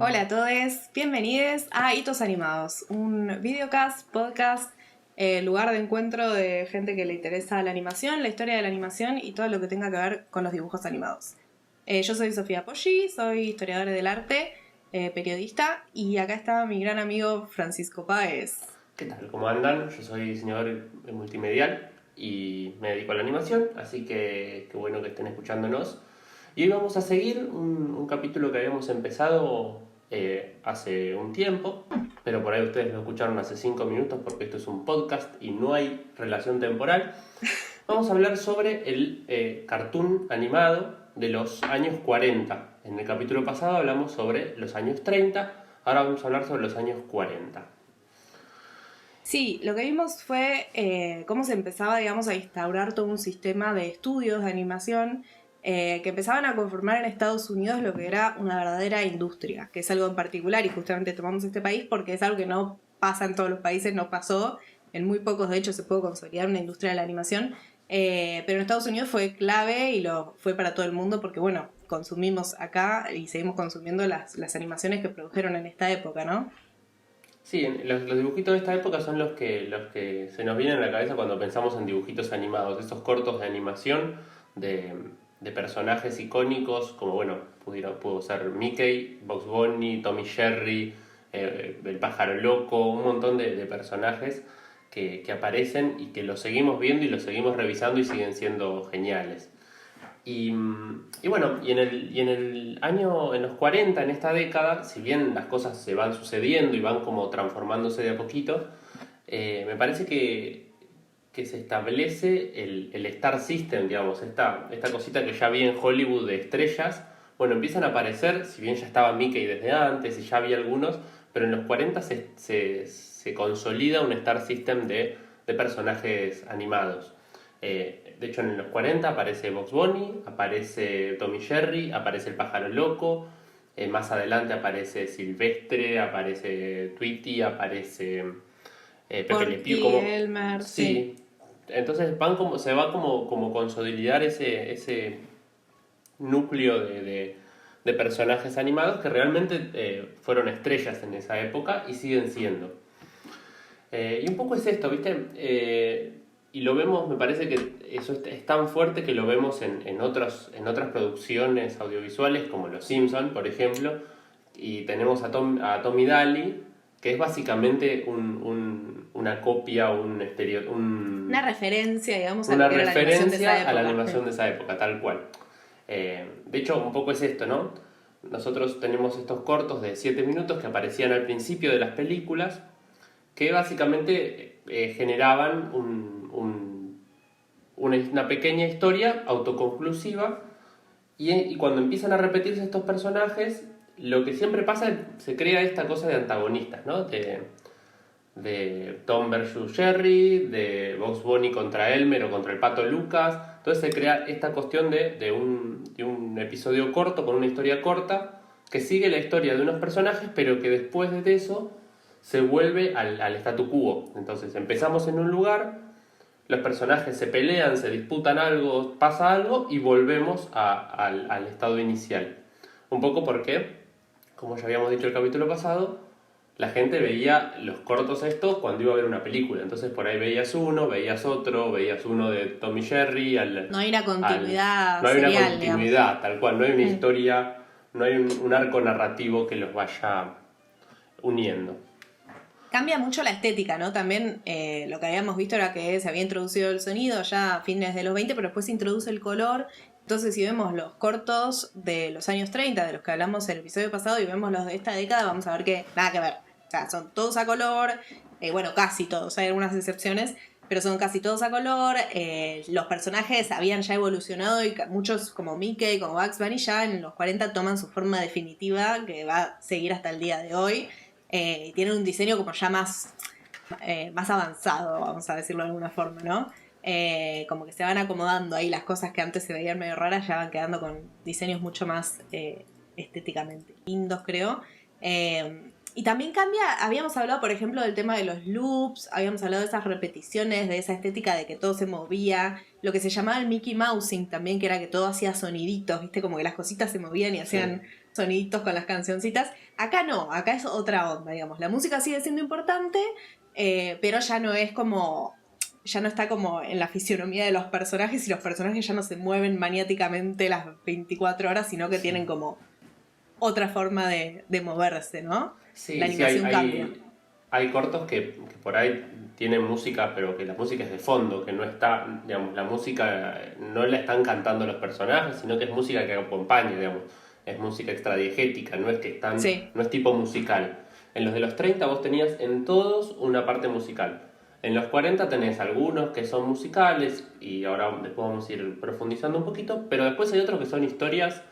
Hola a todos, bienvenidos a Hitos Animados, un videocast, podcast, lugar de encuentro de gente que le interesa la animación, la historia de la animación y todo lo que tenga que ver con los dibujos animados. Yo soy Sofía Poggi, soy historiadora del arte, periodista, y acá está mi gran amigo Francisco Páez. ¿Qué tal? ¿Cómo andan? Yo soy diseñador multimedial y me dedico a la animación, así que qué bueno que estén escuchándonos. Y hoy vamos a seguir un capítulo que habíamos empezado hace un tiempo, pero por ahí ustedes lo escucharon hace 5 minutos porque esto es un podcast y no hay relación temporal. Vamos a hablar sobre el cartoon animado de los años 40. En el capítulo pasado hablamos sobre los años 30, ahora vamos a hablar sobre los años 40. Sí, lo que vimos fue cómo se empezaba, digamos, a instaurar todo un sistema de estudios de animación que empezaban a conformar en Estados Unidos lo que era una verdadera industria, que es algo en particular, y justamente tomamos este país porque es algo que no pasa en todos los países, no pasó, en muy pocos de hecho se pudo consolidar una industria de la animación, pero en Estados Unidos fue clave y lo fue para todo el mundo porque, bueno, consumimos acá y seguimos consumiendo las animaciones que produjeron en esta época, ¿no? Sí, los dibujitos de esta época son los que se nos vienen a la cabeza cuando pensamos en dibujitos animados, esos cortos de animación de personajes icónicos, como bueno, pudo ser Mickey, Bugs Bunny, Tommy Jerry, el pájaro loco, un montón de personajes que aparecen y que los seguimos viendo y los seguimos revisando y siguen siendo geniales. Y bueno, en los 40, en esta década, si bien las cosas se van sucediendo y van como transformándose de a poquito, me parece que se establece el Star System, digamos, esta cosita que ya había en Hollywood de estrellas. Bueno, empiezan a aparecer, si bien ya estaba Mickey desde antes y ya había algunos, pero en los 40 se consolida un Star System de personajes animados. De hecho, en los 40 aparece Bugs Bunny, aparece Tommy Jerry, aparece el pájaro loco, más adelante aparece Silvestre, aparece Tweety, aparece Pepe Le Pew, Porky, Elmer, sí. sí. Entonces se va como consolidar ese núcleo de personajes animados que realmente fueron estrellas en esa época y siguen siendo. Y un poco es esto, ¿viste? Y lo vemos, me parece que eso es tan fuerte que lo vemos en otras producciones audiovisuales como Los Simpson, por ejemplo, y tenemos a Tommy Daly, que es básicamente una copia, Una referencia, digamos, una a lo que era la animación de esa referencia época. a la animación de esa época, tal cual. De hecho, un poco es esto, ¿no? Nosotros tenemos estos cortos de 7 minutos que aparecían al principio de las películas, que básicamente generaban una pequeña historia autoconclusiva y cuando empiezan a repetirse estos personajes, lo que siempre pasa es se crea esta cosa de antagonistas, ¿no? De Tom versus Jerry, de Bugs Bunny contra Elmer o contra el Pato Lucas. Entonces se crea esta cuestión de un episodio corto con una historia corta que sigue la historia de unos personajes, pero que después de eso se vuelve al statu quo. Entonces empezamos en un lugar, los personajes se pelean, se disputan algo, pasa algo y volvemos al estado inicial. Un poco porque, como ya habíamos dicho el capítulo pasado, la gente veía los cortos estos cuando iba a ver una película. Entonces por ahí veías uno, veías otro, veías uno de Tommy Jerry. No hay una continuidad no hay serial, una continuidad, digamos. tal cual. No hay una historia, no hay un arco narrativo que los vaya uniendo. Cambia mucho la estética, ¿no? También lo que habíamos visto era que se había introducido el sonido ya a fines de los 20, pero después se introduce el color. Entonces, si vemos los cortos de los años 30, de los que hablamos en el episodio pasado, y vemos los de esta década, vamos a ver que nada que ver. O sea, son todos a color, bueno, casi todos, hay algunas excepciones, pero son casi todos a color. Los personajes habían ya evolucionado y muchos, como Mickey, como Bugs Bunny, ya en los 40 toman su forma definitiva, que va a seguir hasta el día de hoy. Tienen un diseño como ya más avanzado, vamos a decirlo de alguna forma, ¿no? Como que se van acomodando ahí las cosas que antes se veían medio raras, ya van quedando con diseños mucho más estéticamente lindos, creo. Y también cambia, habíamos hablado, por ejemplo, del tema de los loops, habíamos hablado de esas repeticiones, de esa estética de que todo se movía, lo que se llamaba el Mickey Mousing también, que era que todo hacía soniditos, ¿viste? Como que las cositas se movían y hacían soniditos con las cancioncitas. Acá no, acá es otra onda, digamos. La música sigue siendo importante, pero ya no es como... Ya no está como en la fisionomía de los personajes y los personajes ya no se mueven maniáticamente las 24 horas, sino que tienen como otra forma de moverse, ¿no? Sí, La animación cambia. Hay cortos que por ahí tienen música, pero que la música es de fondo, que no está, digamos, la música no la están cantando los personajes, sino que es música que acompaña, digamos, es música extradiegética, no es que están, Sí. no es tipo musical. En los de los 30 vos tenías en todos una parte musical. En los 40 tenés algunos que son musicales, y ahora después vamos a ir profundizando un poquito, pero después hay otros que son historias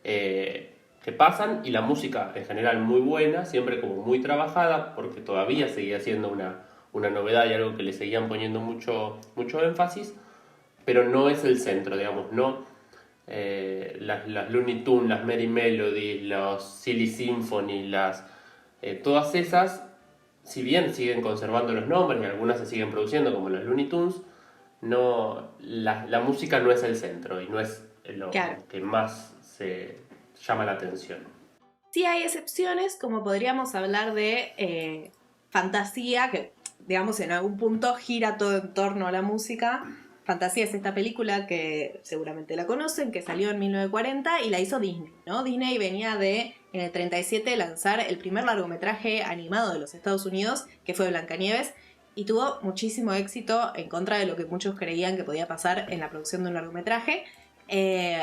que pasan, y la música en general muy buena, siempre como muy trabajada, porque todavía seguía siendo una novedad y algo que le seguían poniendo mucho énfasis, pero no es el centro, digamos, no las Looney Tunes, las Merry Melodies, los Silly Symphony, todas esas, si bien siguen conservando los nombres y algunas se siguen produciendo como los Looney Tunes, no, la música no es el centro y no es lo Claro. que más se llama la atención. Sí hay excepciones, como podríamos hablar de Fantasía, que digamos en algún punto gira todo en torno a la música. Fantasía es esta película que seguramente la conocen, que salió en 1940 y la hizo Disney, ¿no? Disney venía de, en el 37, lanzar el primer largometraje animado de los Estados Unidos, que fue Blancanieves, y tuvo muchísimo éxito en contra de lo que muchos creían que podía pasar en la producción de un largometraje.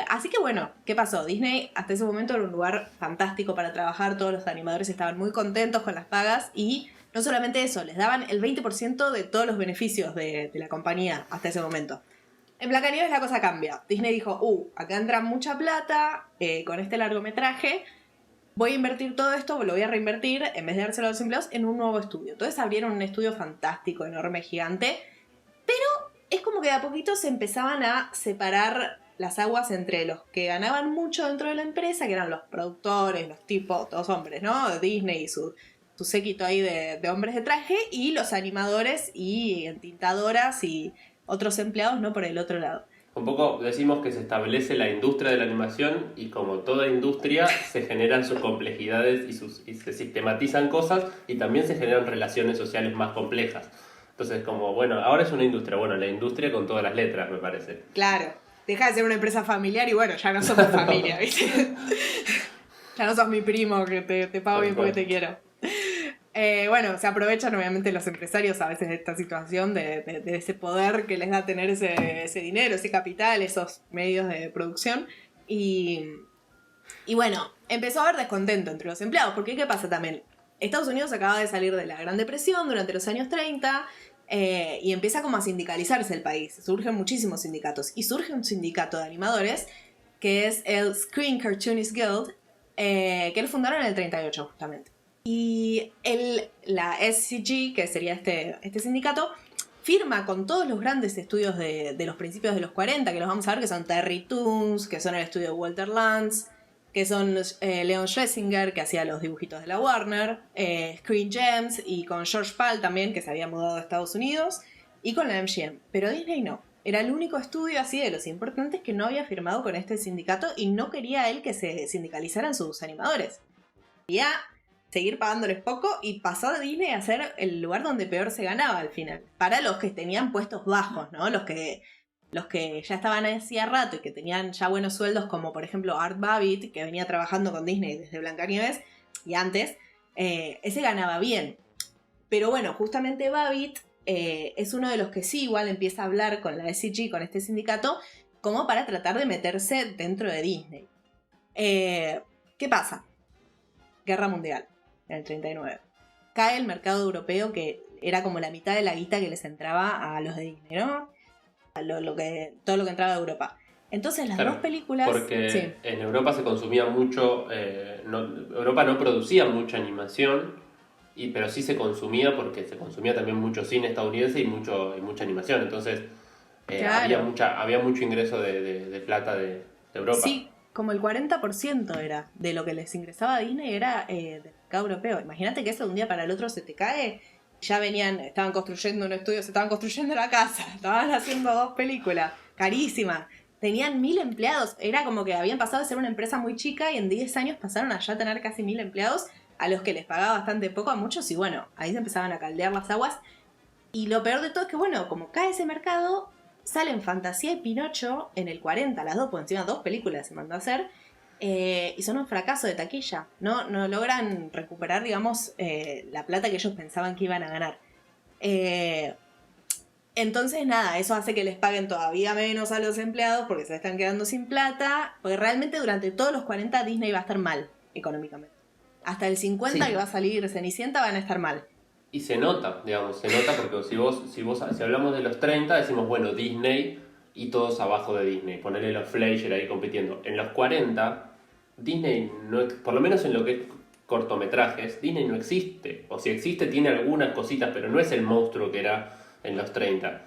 Así que bueno, ¿qué pasó? Disney hasta ese momento era un lugar fantástico para trabajar, todos los animadores estaban muy contentos con las pagas y no solamente eso, les daban el 20% de todos los beneficios de la compañía hasta ese momento. En Blancanieves la cosa cambia. Disney dijo, acá entra mucha plata con este largometraje, voy a invertir todo esto, lo voy a reinvertir, en vez de dárselo a los empleados, en un nuevo estudio. Entonces abrieron un estudio fantástico, enorme, gigante, pero es como que de a poquito se empezaban a separar las aguas entre los que ganaban mucho dentro de la empresa, que eran los productores, los tipos, todos hombres, ¿no? De Disney y su séquito ahí de hombres de traje, y los animadores y entintadoras y otros empleados, ¿no? Por el otro lado. Un poco decimos que se establece la industria de la animación y como toda industria se generan sus complejidades y se sistematizan cosas y también se generan relaciones sociales más complejas. Entonces como, bueno, ahora es una industria, bueno, la industria con todas las letras, me parece. Claro, deja de ser una empresa familiar y bueno, ya no somos familia, ¿viste? Ya no sos mi primo que te pago bien porque te quiero. Bueno, se aprovechan obviamente los empresarios a veces de esta situación, de ese poder que les da tener ese dinero, ese capital, esos medios de producción. Y bueno, empezó a haber descontento entre los empleados, porque ¿qué pasa también? Estados Unidos acaba de salir de la Gran Depresión durante los años 30 y empieza como a sindicalizarse el país. Surgen muchísimos sindicatos y surge un sindicato de animadores que es el Screen Cartoonist Guild, que lo fundaron en el 38 justamente. Y la SCG, que sería este sindicato, firma con todos los grandes estudios de los principios de los 40, que los vamos a ver, que son Terry Toons, que son el estudio de Walter Lantz, que son Leon Schlesinger, que hacía los dibujitos de la Warner, Screen Gems, y con George Pal también, que se había mudado a Estados Unidos, y con la MGM. Pero Disney no. Era el único estudio así de los importantes que no había firmado con este sindicato y no quería él que se sindicalizaran sus animadores. Quería seguir pagándoles poco y pasó de Disney a ser el lugar donde peor se ganaba al final. Para los que tenían puestos bajos, ¿no? Los que ya estaban hacía rato y que tenían ya buenos sueldos, como por ejemplo Art Babbitt, que venía trabajando con Disney desde Blancanieves y antes, ese ganaba bien. Pero bueno, justamente Babbitt es uno de los que sí igual empieza a hablar con la SCG, con este sindicato, como para tratar de meterse dentro de Disney. ¿Qué pasa? Guerra Mundial, en el 39. Cae el mercado europeo, que era como la mitad de la guita que les entraba a los de Disney, ¿no? Todo lo que entraba de Europa. Entonces las dos películas... Porque sí. en Europa se consumía mucho, Europa no producía mucha animación, pero sí se consumía porque se consumía también mucho cine estadounidense y mucha animación. Entonces Claro. había mucho ingreso de plata de Europa. Sí, como el 40% era de lo que les ingresaba a Disney era del mercado europeo. Imagínate que eso de un día para el otro se te cae. Ya estaban construyendo un estudio, se estaban construyendo la casa, estaban haciendo 2 películas, carísimas. tenían 1000 empleados. Era como que habían pasado de ser una empresa muy chica y en 10 años pasaron a ya tener casi 1000 empleados, a los que les pagaba bastante poco a muchos, y bueno, ahí se empezaban a caldear las aguas. Y lo peor de todo es que, bueno, como cae ese mercado, salen Fantasía y Pinocho en el 40, las dos, por encima 2 películas se mandó a hacer, y son un fracaso de taquilla. No logran recuperar, digamos, la plata que ellos pensaban que iban a ganar. Entonces, nada, eso hace que les paguen todavía menos a los empleados porque se están quedando sin plata, porque realmente durante todos los 40 Disney va a estar mal económicamente. Hasta el 50 Sí. que va a salir Cenicienta van a estar mal. Y se nota, digamos, se nota porque si hablamos de los 30 decimos, bueno, Disney y todos abajo de Disney, ponerle los Fleischer ahí compitiendo. En los 40, Disney, no, por lo menos en lo que es cortometrajes, Disney no existe. O si existe, tiene algunas cositas, pero no es el monstruo que era en los 30.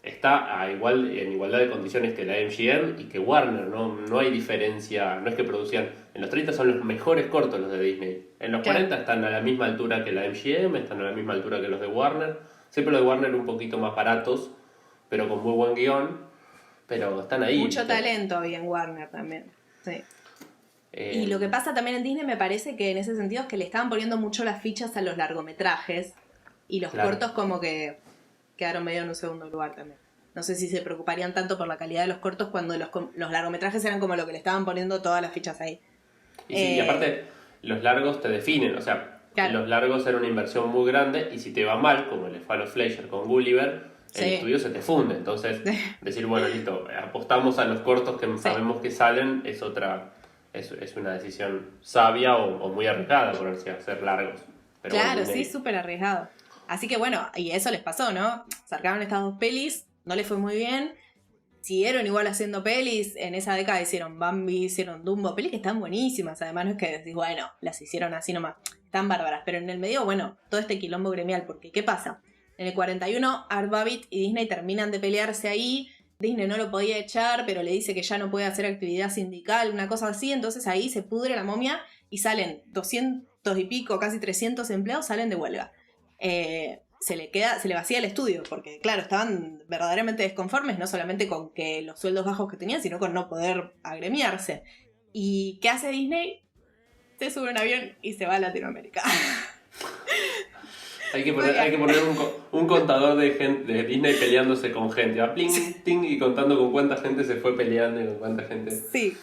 Está en igualdad de condiciones que la MGM y que Warner, no hay diferencia, no es que producían. En los 30 son los mejores cortos los de Disney. En los 40 están a la misma altura que la MGM, están a la misma altura que los de Warner. Siempre los de Warner un poquito más baratos, pero con muy buen guión. Pero están ahí. Mucho talento había en Warner también. Sí. Y lo que pasa también en Disney me parece que en ese sentido es que le estaban poniendo mucho las fichas a los largometrajes y los cortos como que quedaron medio en un segundo lugar también. No sé si se preocuparían tanto por la calidad de los cortos cuando los largometrajes eran como lo que le estaban poniendo todas las fichas ahí. Y, sí, y aparte, los largos te definen, o sea, claro, los largos eran una inversión muy grande y si te va mal, como le fue a los Fleischer con Gulliver, el estudio se te funde. Entonces, decir, bueno, listo, apostamos a los cortos que sabemos que salen, es una decisión sabia o muy arriesgada ponerse a hacer largos. Pero claro, bueno, sí, súper arriesgado. Así que bueno, y eso les pasó, ¿no? Sacaron estas 2 pelis, no les fue muy bien, siguieron igual haciendo pelis, en esa década hicieron Bambi, hicieron Dumbo, pelis que están buenísimas, además no es que decís, bueno, las hicieron así nomás, están bárbaras, pero en el medio, bueno, todo este quilombo gremial, porque ¿qué pasa? En el 41, Art Babbitt y Disney terminan de pelearse ahí, Disney no lo podía echar, pero le dice que ya no puede hacer actividad sindical, una cosa así, entonces ahí se pudre la momia y salen 200 y pico, casi 300 empleados, salen de huelga. Se le vacía el estudio, porque claro, estaban verdaderamente desconformes, no solamente con que los sueldos bajos que tenían, sino con no poder agremiarse. ¿Y qué hace Disney? Se sube a un avión y se va a Latinoamérica. Hay que poner un contador de Disney peleándose con gente, va pling, ting, y contando con cuánta gente se fue peleando y con cuánta gente. Sí.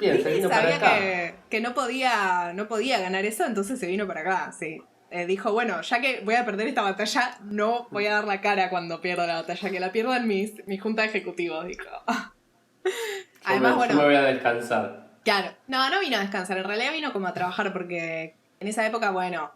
Bien, Disney se vino sabía para acá. que no podía ganar eso, entonces se vino para acá, sí. Dijo, bueno, ya que voy a perder esta batalla, no voy a dar la cara cuando pierda la batalla, que la pierdan mi junta de ejecutivos, dijo. Además, yo me voy a descansar. Claro, no vino a descansar, en realidad vino como a trabajar porque en esa época, bueno,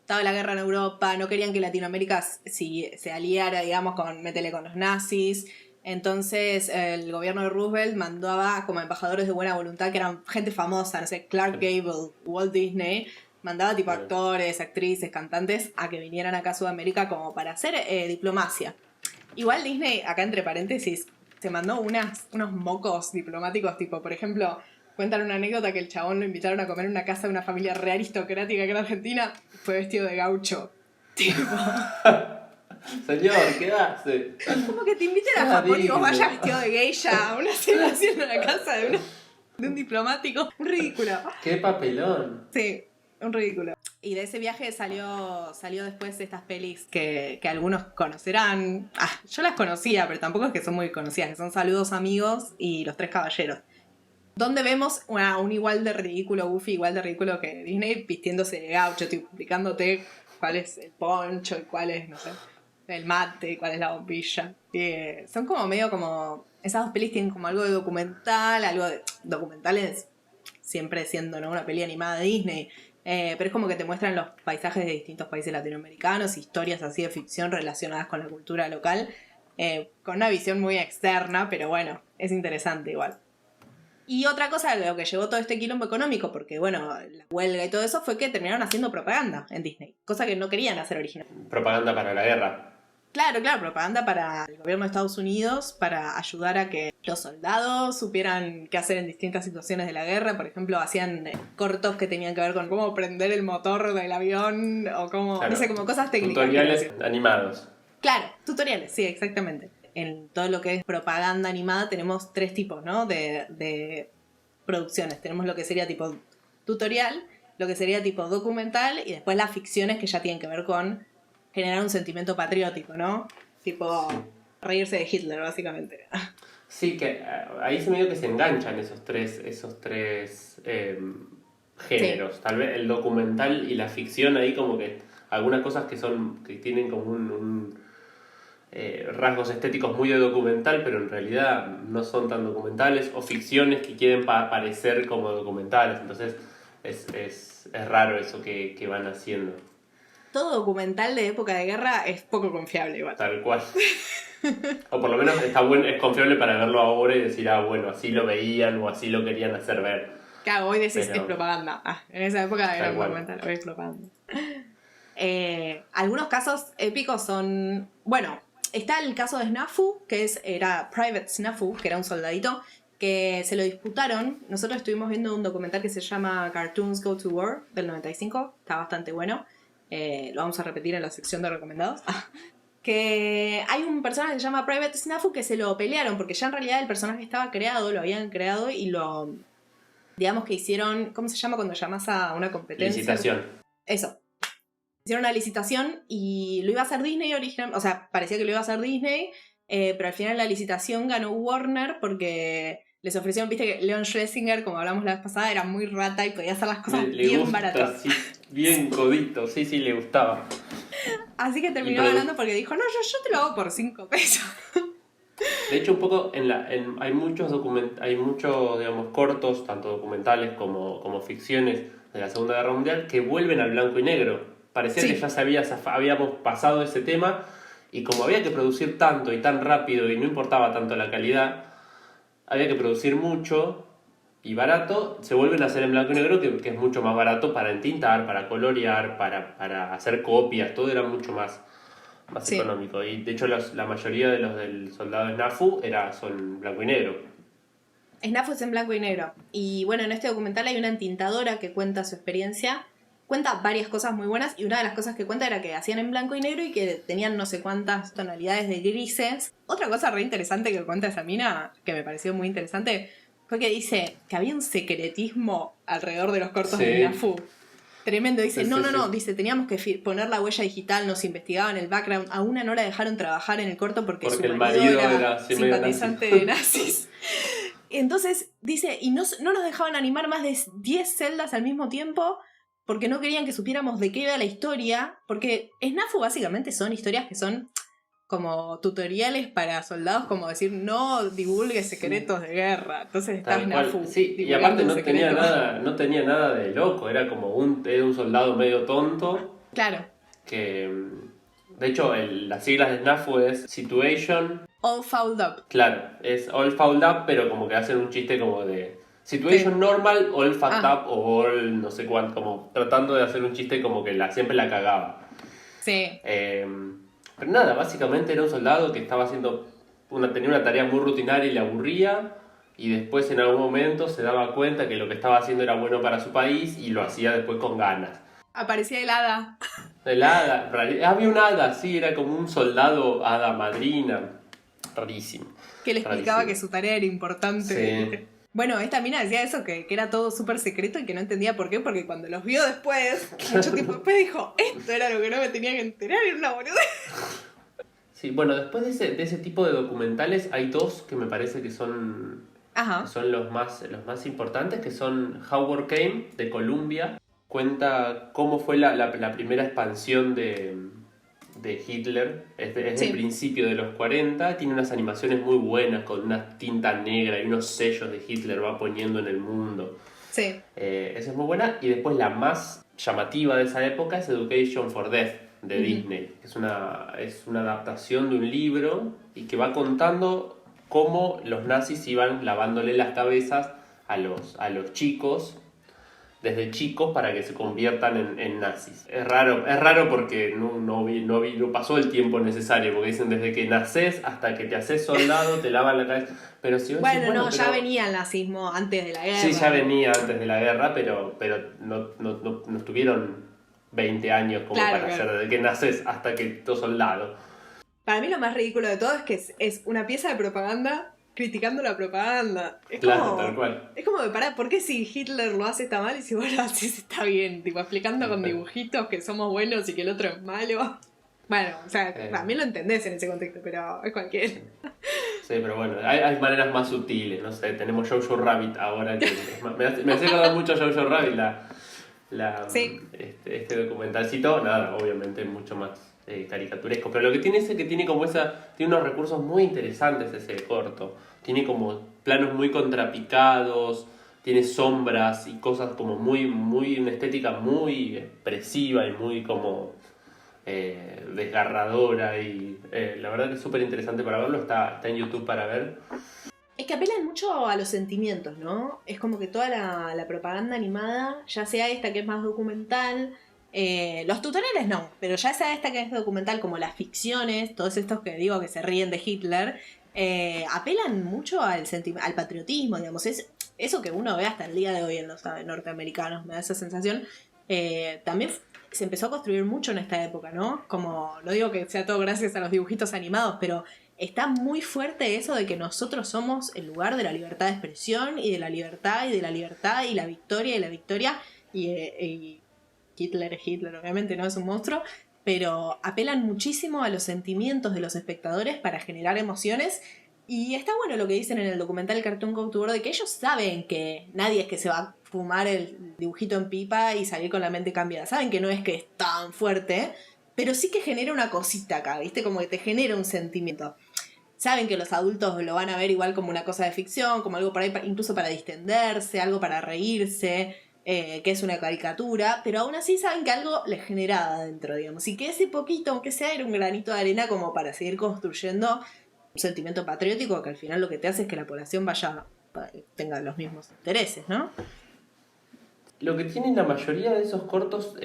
estaba la guerra en Europa, no querían que Latinoamérica se aliara, digamos, con los nazis. Entonces el gobierno de Roosevelt mandaba como embajadores de buena voluntad, que eran gente famosa, no sé, Clark Gable, Walt Disney, mandaba tipo actores, actrices, cantantes a que vinieran acá a Sudamérica como para hacer diplomacia. Igual Disney, acá entre paréntesis, se mandó unos mocos diplomáticos, tipo, por ejemplo, cuentan una anécdota que el chabón lo invitaron a comer en una casa de una familia re aristocrática que era argentina, fue vestido de gaucho. Tipo. Señor, ¿qué hace? Como que te inviten a Japón y vos vayas vestido de geisha a una celebración en la casa de un diplomático. Un ridículo. ¡Qué papelón! Sí, un ridículo. Y de ese viaje salió después estas pelis que algunos conocerán. Yo las conocía, pero tampoco es que son muy conocidas, que son Saludos Amigos y Los Tres Caballeros. Donde vemos un igual de ridículo, Goofy, igual de ridículo que Disney, vistiéndose de gaucho, tipo, explicándote cuál es el poncho y cuál es, no sé, el mate, cuál es la bombilla. Son como medio como... Esas 2 pelis tienen como algo de documental, algo de... Documentales siempre siendo, ¿no?, una peli animada de Disney. Pero es como que te muestran los paisajes de distintos países latinoamericanos, historias así de ficción relacionadas con la cultura local, con una visión muy externa, pero bueno, es interesante igual. Y otra cosa, lo que llevó todo este quilombo económico, porque bueno, la huelga y todo eso, fue que terminaron haciendo propaganda en Disney, cosa que no querían hacer originalmente. Propaganda para la guerra. Claro, propaganda para el gobierno de Estados Unidos, para ayudar a que los soldados supieran qué hacer en distintas situaciones de la guerra. Por ejemplo, hacían cortos que tenían que ver con cómo prender el motor del avión, o cómo, claro, no sé, como cosas técnicas. Tutoriales animados. Claro, tutoriales, sí, exactamente. en todo lo que es propaganda animada tenemos 3 tipos, ¿no? De producciones. Tenemos lo que sería tipo tutorial, lo que sería tipo documental y después las ficciones que ya tienen que ver con generar un sentimiento patriótico, ¿no? Tipo reírse de Hitler, básicamente. Sí, que ahí se me dio que se enganchan esos tres géneros. Sí, Tal vez el documental y la ficción ahí como que algunas cosas que tienen como rasgos estéticos muy de documental, pero en realidad no son tan documentales, o ficciones que quieren parecer como documentales. Entonces es raro eso que van haciendo. todo documental de época de guerra es poco confiable igual. Tal cual. O por lo menos está bueno, es confiable para verlo ahora y decir, bueno, así lo veían o así lo querían hacer ver. Claro, hoy decís Pero, es propaganda. En esa época era tal cual. documental, hoy es propaganda. Algunos casos épicos son... Bueno, está el caso de Snafu, era Private Snafu, que era un soldadito, que se lo disputaron. Nosotros estuvimos viendo un documental que se llama Cartoons Go to War, del 95. Está bastante bueno. Lo vamos a repetir en la sección de recomendados. Que hay un personaje que se llama Private Snafu que se lo pelearon, porque ya en realidad el personaje estaba creado, lo habían creado y lo... Digamos que hicieron... ¿Cómo se llama cuando llamas a una competencia? Licitación. Eso. Hicieron una licitación y lo iba a hacer Disney originalmente, o sea, parecía que lo iba a hacer Disney, pero al final la licitación ganó Warner porque les ofrecieron, viste que Leon Schlesinger, como hablamos la vez pasada, era muy rata y podía hacer las cosas Le bien gusta, baratas. sí, bien codito, sí, le gustaba. Así que terminó ganando porque dijo, no, yo te lo hago por 5 pesos. De hecho, un poco hay muchos digamos, cortos, tanto documentales como ficciones de la Segunda Guerra Mundial, que vuelven al blanco y negro. Parecía Sí. que ya habíamos pasado ese tema y como había que producir tanto y tan rápido y no importaba tanto la calidad, había que producir mucho y barato, se vuelven a hacer en blanco y negro, que es mucho más barato para entintar, para colorear, para hacer copias, todo era mucho más Sí. económico. Y de hecho la mayoría de los del soldado Snafu son blanco y negro. Snafu es en blanco y negro. Y bueno, en este documental hay una entintadora que cuenta su experiencia. Cuenta varias cosas muy buenas y una de las cosas que cuenta era que hacían en blanco y negro y que tenían no sé cuántas tonalidades de grises. Otra cosa re interesante que cuenta esa mina, que me pareció muy interesante, fue que dice que había un secretismo alrededor de los cortos de Snafu. Tremendo, dice, Sí, no, dice, teníamos que poner la huella digital, nos investigaban el background, a una no la dejaron trabajar en el corto porque su el marido era era simpatizante de nazis. Entonces, dice, y no nos dejaban animar más de 10 celdas al mismo tiempo porque no querían que supiéramos de qué iba la historia, porque Snafu básicamente son historias que son como tutoriales para soldados, como decir, no divulgues secretos de guerra. Entonces está Snafu. Sí, y aparte no tenía nada de loco, era como era un soldado medio tonto. Claro. Que, de hecho, las siglas de SNAFU es Situation... All Fouled Up. Claro, es All Fouled Up, pero como que hacen un chiste como de Situation Normal, All Fucked Up o All no sé cuánto, como tratando de hacer un chiste como que siempre la cagaba. Sí. Pero nada, básicamente era un soldado que estaba tenía una tarea muy rutinaria y le aburría, y después en algún momento se daba cuenta que lo que estaba haciendo era bueno para su país y lo hacía después con ganas. Aparecía el hada. El hada, había un hada, sí, era como un soldado hada madrina. Rarísimo. Que le explicaba que su tarea era importante. Sí. Bueno, esta mina decía eso, que era todo súper secreto y que no entendía por qué, porque cuando los vio después, mucho tiempo después dijo, esto era lo que no me tenía que enterar, era una boludez. Sí, bueno, después de ese tipo de documentales hay dos que me parece que son, Ajá. que son los más importantes, que son Howard Came, de Columbia. Cuenta cómo fue la primera expansión de Hitler, es del principio de los 40, tiene unas animaciones muy buenas con una tinta negra y unos sellos de Hitler va poniendo en el mundo. Sí. Esa es muy buena. Y después la más llamativa de esa época es Education for Death, de Disney. Es una adaptación de un libro y que va contando cómo los nazis iban lavándole las cabezas a los chicos desde chicos para que se conviertan en nazis. Es raro porque no pasó el tiempo necesario, porque dicen desde que naces hasta que te haces soldado te lavan la cabeza. Pero si ya venía el nazismo antes de la guerra. Sí, ya venía antes de la guerra, pero no estuvieron 20 años como para hacer desde que naces hasta que sos soldado. Para mí lo más ridículo de todo es que es una pieza de propaganda criticando la propaganda. Es Claro, como, tal cual. es como de parar, ¿por qué si Hitler lo hace está mal y si vos lo haces está bien? Tipo, explicando con dibujitos que somos buenos y que el otro es malo. Bueno, o sea, también lo entendés en ese contexto, pero es cualquiera. Sí, pero bueno, hay maneras más sutiles, no sé, tenemos Jojo Rabbit ahora, que me hace acordar mucho a Jojo Rabbit Sí. este documentalcito, nada, obviamente mucho más caricaturesco, pero lo que tiene es que tiene como tiene unos recursos muy interesantes ese corto, tiene como planos muy contrapicados, tiene sombras y cosas como muy, una estética muy expresiva y muy como desgarradora y la verdad que es súper interesante para verlo, está en YouTube para ver. Es que apelan mucho a los sentimientos, ¿no? Es como que toda la propaganda animada, ya sea esta que es más documental, los tutoriales no, pero ya sea esta que es documental, como las ficciones, todos estos que digo que se ríen de Hitler, apelan mucho al patriotismo, digamos. Es eso que uno ve hasta el día de hoy en los norteamericanos, me da esa sensación. También se empezó a construir mucho en esta época, ¿no? Como, no digo que sea todo gracias a los dibujitos animados, pero está muy fuerte eso de que nosotros somos el lugar de la libertad de expresión y de la libertad y de la libertad y la victoria y la victoria y Hitler es Hitler, obviamente no es un monstruo, pero apelan muchísimo a los sentimientos de los espectadores para generar emociones. Y está bueno lo que dicen en el documental Cartoon Go to War, de que ellos saben que nadie es que se va a fumar el dibujito en pipa y salir con la mente cambiada. Saben que no es que es tan fuerte, pero sí que genera una cosita acá, ¿viste? Como que te genera un sentimiento. Saben que los adultos lo van a ver igual como una cosa de ficción, como algo por ahí, incluso para distenderse, algo para reírse, que es una caricatura, pero aún así saben que algo les genera adentro, digamos. Y que ese poquito, aunque sea, era un granito de arena como para seguir construyendo un sentimiento patriótico que al final lo que te hace es que la población tenga los mismos intereses, ¿no? Lo que tienen la mayoría de esos cortos,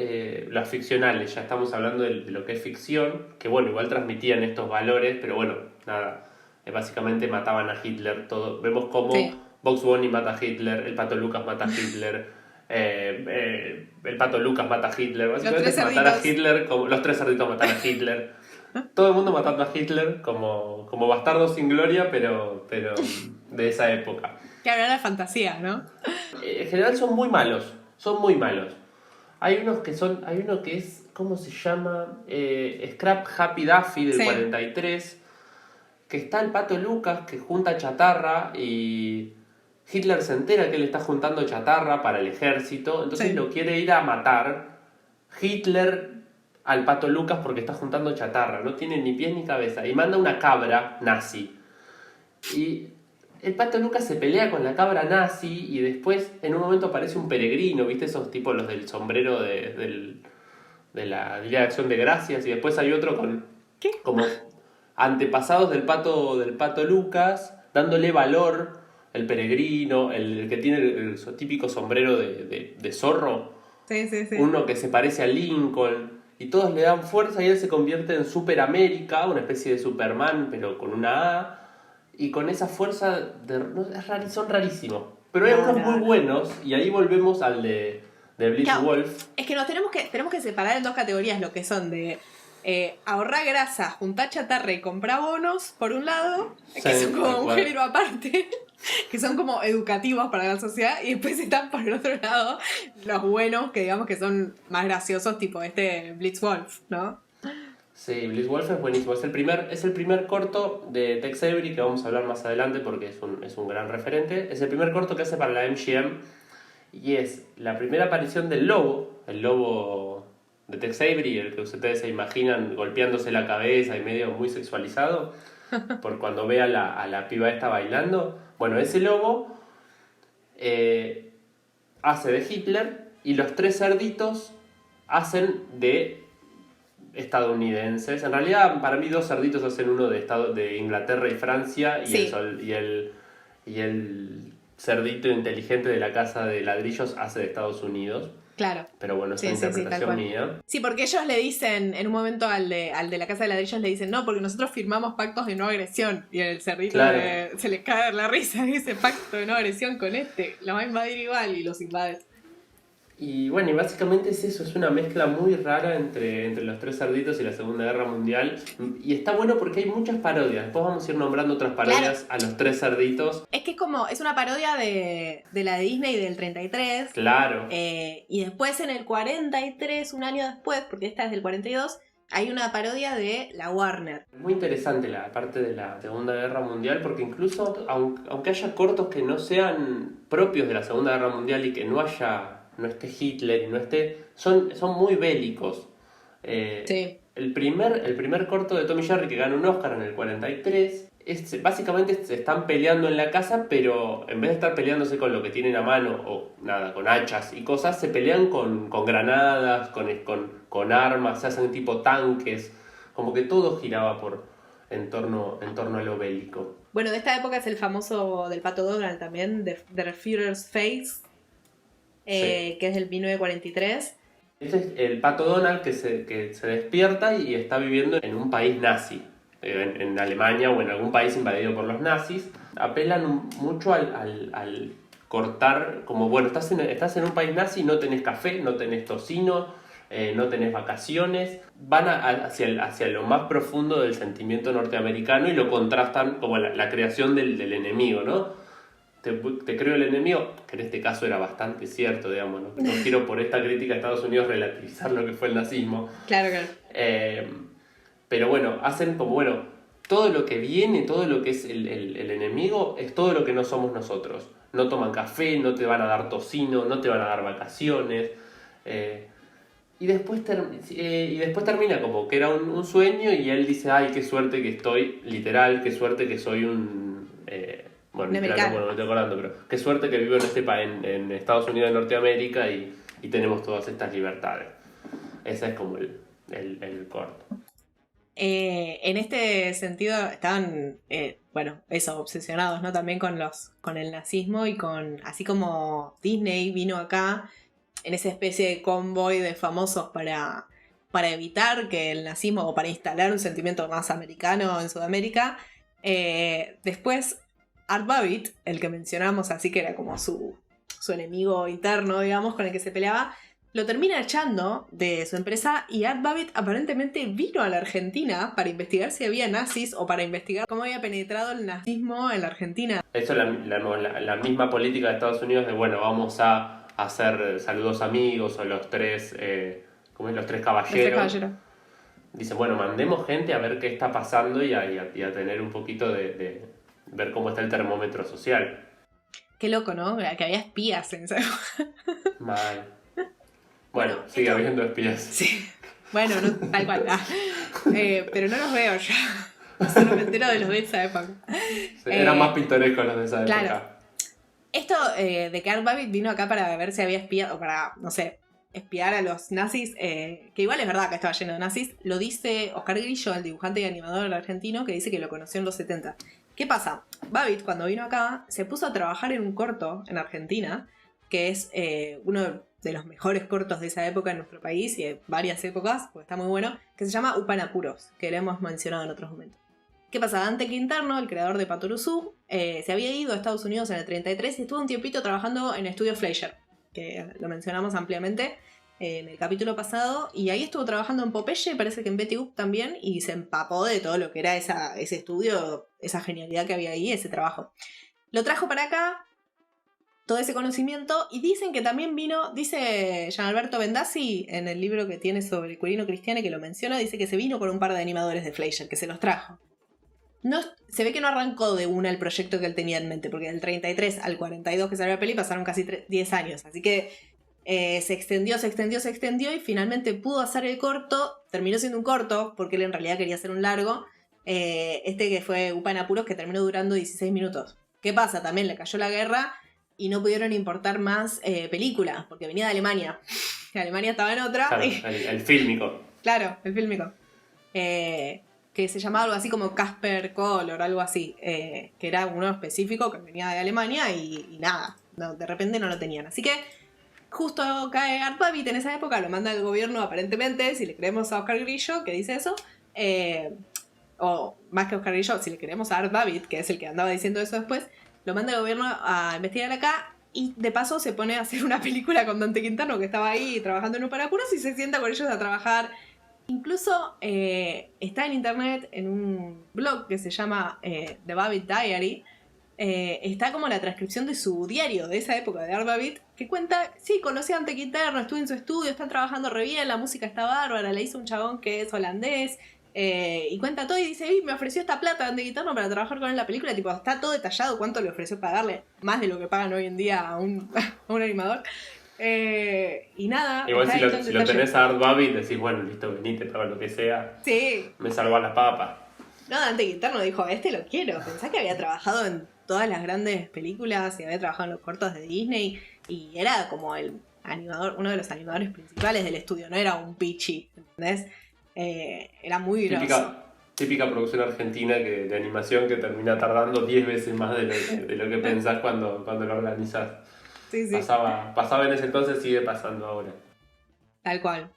las ficcionales, ya estamos hablando de lo que es ficción, que bueno, igual transmitían estos valores, pero bueno, nada, básicamente mataban a Hitler, todo. Vemos cómo Sí. Bugs Bunny mata a Hitler, el Pato Lucas mata a Hitler, el Pato Lucas mata a Hitler, básicamente es matar a Hitler, como los tres cerditos matan a Hitler. Todo el mundo matando a Hitler como bastardo sin gloria, pero de esa época. Que habla la fantasía, ¿no? En general son muy malos. Son muy malos. Hay uno que es, ¿cómo se llama? Scrap Happy Daffy del 43, que está el Pato Lucas que junta chatarra y Hitler se entera que él está juntando chatarra para el ejército, entonces lo quiere ir a matar Hitler al Pato Lucas porque está juntando chatarra, no tiene ni pies ni cabeza, y manda una cabra nazi. Y el Pato Lucas se pelea con la cabra nazi y después en un momento aparece un peregrino, ¿viste? Esos tipos, los del sombrero de la Día de Acción de Gracias, y después hay otro con como antepasados del pato Lucas, dándole valor, el peregrino, el que tiene el típico sombrero de zorro, Sí. uno que se parece a Lincoln, y todos le dan fuerza y él se convierte en Super América, una especie de Superman, pero con una A. Y con esa fuerza, son rarísimos. Pero hay algunos muy buenos, y ahí volvemos al de Blitzwolf. Es que tenemos que separar en dos categorías lo que son de ahorrar grasa, juntar chatarra y comprar bonos, por un lado, que son como un género aparte, que son como educativos para la sociedad, y después están por el otro lado los buenos, que digamos que son más graciosos, tipo Blitzwolf, ¿no? Sí, Blitzwolf es buenísimo. Es el primer corto de Tex Avery, que vamos a hablar más adelante porque es un gran referente. Es el primer corto que hace para la MGM y es la primera aparición del lobo, el lobo de Tex Avery, el que ustedes se imaginan golpeándose la cabeza y medio muy sexualizado, por cuando ve a la piba esta bailando. Bueno, ese lobo hace de Hitler y los tres cerditos hacen de estadounidenses. En realidad, para mí, dos cerditos hacen uno de Inglaterra y Francia, y el cerdito inteligente de la casa de ladrillos hace de Estados Unidos. Claro. Pero bueno, es una interpretación mía. Sí, porque ellos le dicen, en un momento al de la casa de ladrillos le dicen, no, porque nosotros firmamos pactos de no agresión. Y el cerdito se le cae la risa, dice, pacto de no agresión con lo va a invadir igual, y los invade. Y bueno, y básicamente es eso, es una mezcla muy rara entre Los Tres Cerditos y la Segunda Guerra Mundial. Y está bueno porque hay muchas parodias. Después vamos a ir nombrando otras parodias a Los Tres Cerditos. Es que es una parodia de la de Disney del 33. Claro. Y después en el 43, un año después, porque esta es del 42, hay una parodia de la Warner. Muy interesante la parte de la Segunda Guerra Mundial, porque incluso, aunque haya cortos que no sean propios de la Segunda Guerra Mundial y que no esté Hitler y no esté... Son muy bélicos. Sí. El primer corto de Tom y Jerry que gana un Oscar en el 43, básicamente se están peleando en la casa, pero en vez de estar peleándose con lo que tienen a mano, o nada, con hachas y cosas, se pelean con granadas, con armas, se hacen tipo tanques, como que todo giraba en torno a lo bélico. Bueno, de esta época es el famoso del Pato Donald también, de The Führer's Face, Sí. que es del 1943. Ese es el Pato Donald que se despierta y está viviendo en un país nazi, en Alemania o en algún país invadido por los nazis. Apelan mucho al cortar, como bueno, estás en un país nazi, no tenés café, no tenés tocino, no tenés vacaciones. Van hacia lo más profundo del sentimiento norteamericano y lo contrastan como la creación del enemigo, ¿no? Te creo el enemigo, que en este caso era bastante cierto, digamos, ¿no? No quiero por esta crítica a Estados Unidos relativizar lo que fue el nazismo. Claro, claro. Pero bueno, hacen como, bueno, todo lo que viene, todo lo que es el enemigo, es todo lo que no somos nosotros. No toman café, no te van a dar tocino, no te van a dar vacaciones. Y después termina como que era un sueño y él dice, ay, qué suerte que estoy, literal, qué suerte que soy un... Bueno, me estoy acordando, pero qué suerte que vivo en Estados Unidos de Norteamérica y tenemos todas estas libertades. Ese es como el corto. En este sentido estaban, obsesionados, ¿no? También con el nazismo y así como Disney vino acá en esa especie de convoy de famosos para evitar que el nazismo, o para instalar un sentimiento más americano en Sudamérica, después Art Babbitt, el que mencionamos, así que era como su enemigo interno, digamos, con el que se peleaba, lo termina echando de su empresa y Art Babbitt aparentemente vino a la Argentina para investigar si había nazis o para investigar cómo había penetrado el nazismo en la Argentina. Eso es la misma política de Estados Unidos de, bueno, vamos a hacer saludos amigos o los tres, ¿cómo es? Los tres caballeros. Dicen, bueno, mandemos gente a ver qué está pasando y a tener un poquito de ver cómo está el termómetro social. Qué loco, ¿no? Que había espías en esa época. Mal. Bueno, sigue habiendo espías. Sí. Bueno, no, tal cual. Pero no los veo ya. Solo me entero de los de esa época. Sí, eran más pintorescos los de esa época. Claro. Esto de que Art Babbitt vino acá para ver si había espiado, o para, no sé, espiar a los nazis, que igual es verdad que estaba lleno de nazis, lo dice Oscar Grillo, el dibujante y animador argentino, que dice que lo conoció en los 70. ¿Qué pasa? Babbitt, cuando vino acá, se puso a trabajar en un corto en Argentina, que es uno de los mejores cortos de esa época en nuestro país, y de varias épocas, porque está muy bueno, que se llama Upanapuros, que lo hemos mencionado en otros momentos. ¿Qué pasa? Dante Quinterno, el creador de Patoruzú, se había ido a Estados Unidos en el 33 y estuvo un tiempito trabajando en Estudio Fleischer, que lo mencionamos ampliamente en el capítulo pasado, y ahí estuvo trabajando en Popeye, parece que en Betty Boop también, y se empapó de todo lo que era ese estudio, esa genialidad que había ahí, ese trabajo. Lo trajo para acá, todo ese conocimiento, y dicen que también vino, dice Gianalberto Bendazzi en el libro que tiene sobre Quirino Cristiane, que lo menciona, dice que se vino con un par de animadores de Fleischer, que se los trajo. No, se ve que no arrancó de una el proyecto que él tenía en mente, porque del 33 al 42 que salió la peli pasaron casi 10 años, así que se extendió y finalmente pudo hacer el corto. Terminó siendo un corto, porque él en realidad quería hacer un largo, que fue Upa en Apuros, que terminó durando 16 minutos. ¿Qué pasa? También le cayó la guerra y no pudieron importar más películas, porque venía de Alemania. Alemania estaba en otra. Claro, el fílmico. Claro, el fílmico. Que se llamaba algo así como Casper Color, algo así, que era uno específico que venía de Alemania y nada, no, de repente no lo tenían. Así que justo cae Art Babbitt en esa época, lo manda el gobierno aparentemente, si le creemos a Oscar Grillo, que dice eso, o más que Oscar Grillo, si le creemos a Art Babbitt, que es el que andaba diciendo eso después, lo manda el gobierno a investigar acá Y de paso se pone a hacer una película con Dante Quintano, que estaba ahí trabajando en un paracuros, y se sienta con ellos a trabajar. Incluso está en internet, en un blog que se llama The Babbitt Diary, está como la transcripción de su diario de esa época de Art Babbitt, que cuenta, sí, conocí a Dante Quintano, estuve en su estudio, están trabajando re bien, la música está bárbara, le hizo un chabón que es holandés, y cuenta todo y dice, me ofreció esta plata Dante Quintano para trabajar con él en la película, tipo, está todo detallado cuánto le ofreció pagarle, más de lo que pagan hoy en día a un animador. Y nada. Igual si lo tenés a Art Babbitt, decís, bueno, listo, venite para lo que sea. Sí. Me salvó las papas. No, Dante Quintano dijo, lo quiero. Pensá que había trabajado en todas las grandes películas y había trabajado en los cortos de Disney y era como el animador, uno de los animadores principales del estudio, no era un pichi, ¿entendés? Era muy grosso. Típica producción argentina de animación que termina tardando 10 veces más de lo que pensás cuando lo organizás. Sí, sí. Pasaba en ese entonces, sigue pasando ahora. Tal cual.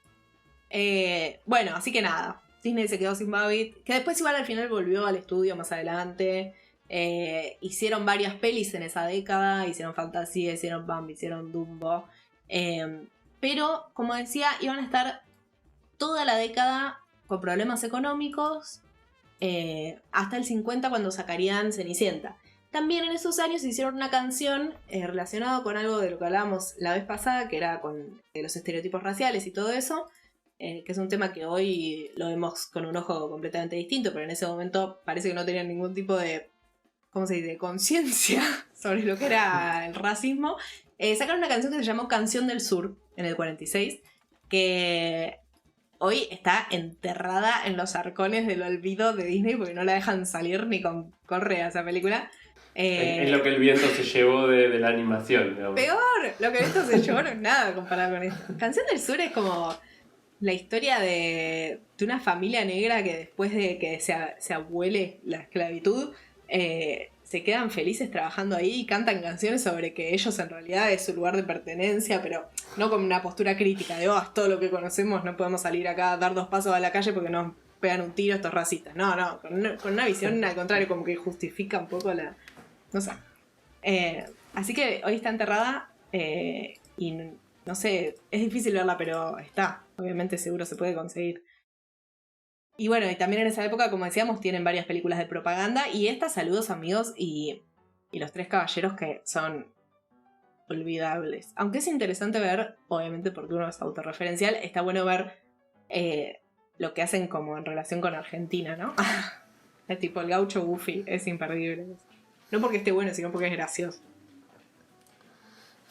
Bueno, así que nada. Disney se quedó sin Babbitt, que después igual al final volvió al estudio más adelante. Hicieron varias pelis en esa década, hicieron Fantasía, hicieron Bambi, hicieron Dumbo. Pero, como decía, iban a estar toda la década con problemas económicos, hasta el 50 cuando sacarían Cenicienta. También en esos años hicieron una canción relacionada con algo de lo que hablábamos la vez pasada, que era con los estereotipos raciales y todo eso, que es un tema que hoy lo vemos con un ojo completamente distinto, pero en ese momento parece que no tenían ningún tipo de, ¿cómo se dice?, conciencia sobre lo que era el racismo. Sacaron una canción que se llamó Canción del Sur en el 46, que hoy está enterrada en los arcones del olvido de Disney porque no la dejan salir ni con correa esa película. Es lo que el viento se llevó de la animación, digamos. Peor, lo que el viento se llevó no es nada comparado con esto. Canción del Sur es como la historia de una familia negra que después de que se abuele la esclavitud, se quedan felices trabajando ahí y cantan canciones sobre que ellos en realidad es su lugar de pertenencia, pero no con una postura crítica de, es todo lo que conocemos, no podemos salir acá a dar 2 pasos a la calle porque nos pegan un tiro estos racistas. No, con una visión al contrario, como que justifica un poco la... No sé. Así que hoy está enterrada y no sé, es difícil verla, pero está. Obviamente seguro se puede conseguir. Y bueno, y también en esa época, como decíamos, tienen varias películas de propaganda. Y esta, Saludos Amigos y Los Tres Caballeros, que son olvidables. Aunque es interesante ver, obviamente porque uno es autorreferencial, está bueno ver lo que hacen como en relación con Argentina, ¿no? Es tipo el gaucho Goofy, es imperdible. No porque esté bueno, sino porque es gracioso.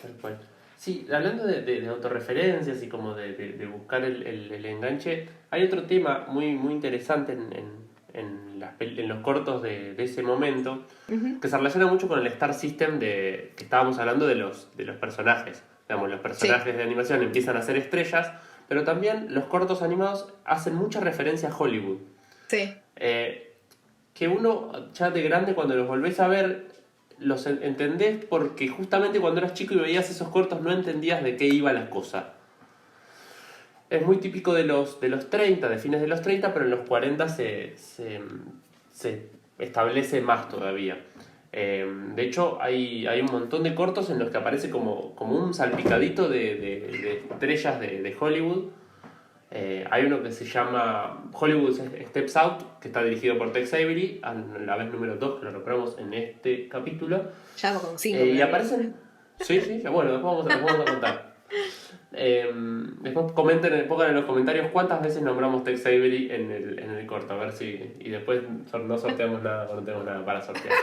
Tal cual. Sí, hablando de autorreferencias y como de buscar el enganche, hay otro tema muy, muy interesante en los cortos de ese momento, que se relaciona mucho con el Star System que estábamos hablando de los personajes. Digamos, los personajes de animación empiezan a ser estrellas, pero también los cortos animados hacen mucha referencia a Hollywood. Sí. Que uno ya de grande cuando los volvés a ver los entendés porque justamente cuando eras chico y veías esos cortos no entendías de qué iba la cosa. Es muy típico de los 30, de fines de los 30, pero en los 40 se establece más todavía. De hecho, hay un montón de cortos en los que aparece como un salpicadito de estrellas de Hollywood. Hay uno que se llama Hollywood Steps Out, que está dirigido por Tex Avery, a la vez número 2, que lo nombramos en este capítulo. Ya vamos con 5. Y aparecen... Sí, bueno, después vamos a contar. Después pongan en los comentarios cuántas veces nombramos Tex Avery en el corto, a ver si... Y después no sorteamos nada, no tenemos nada para sortear.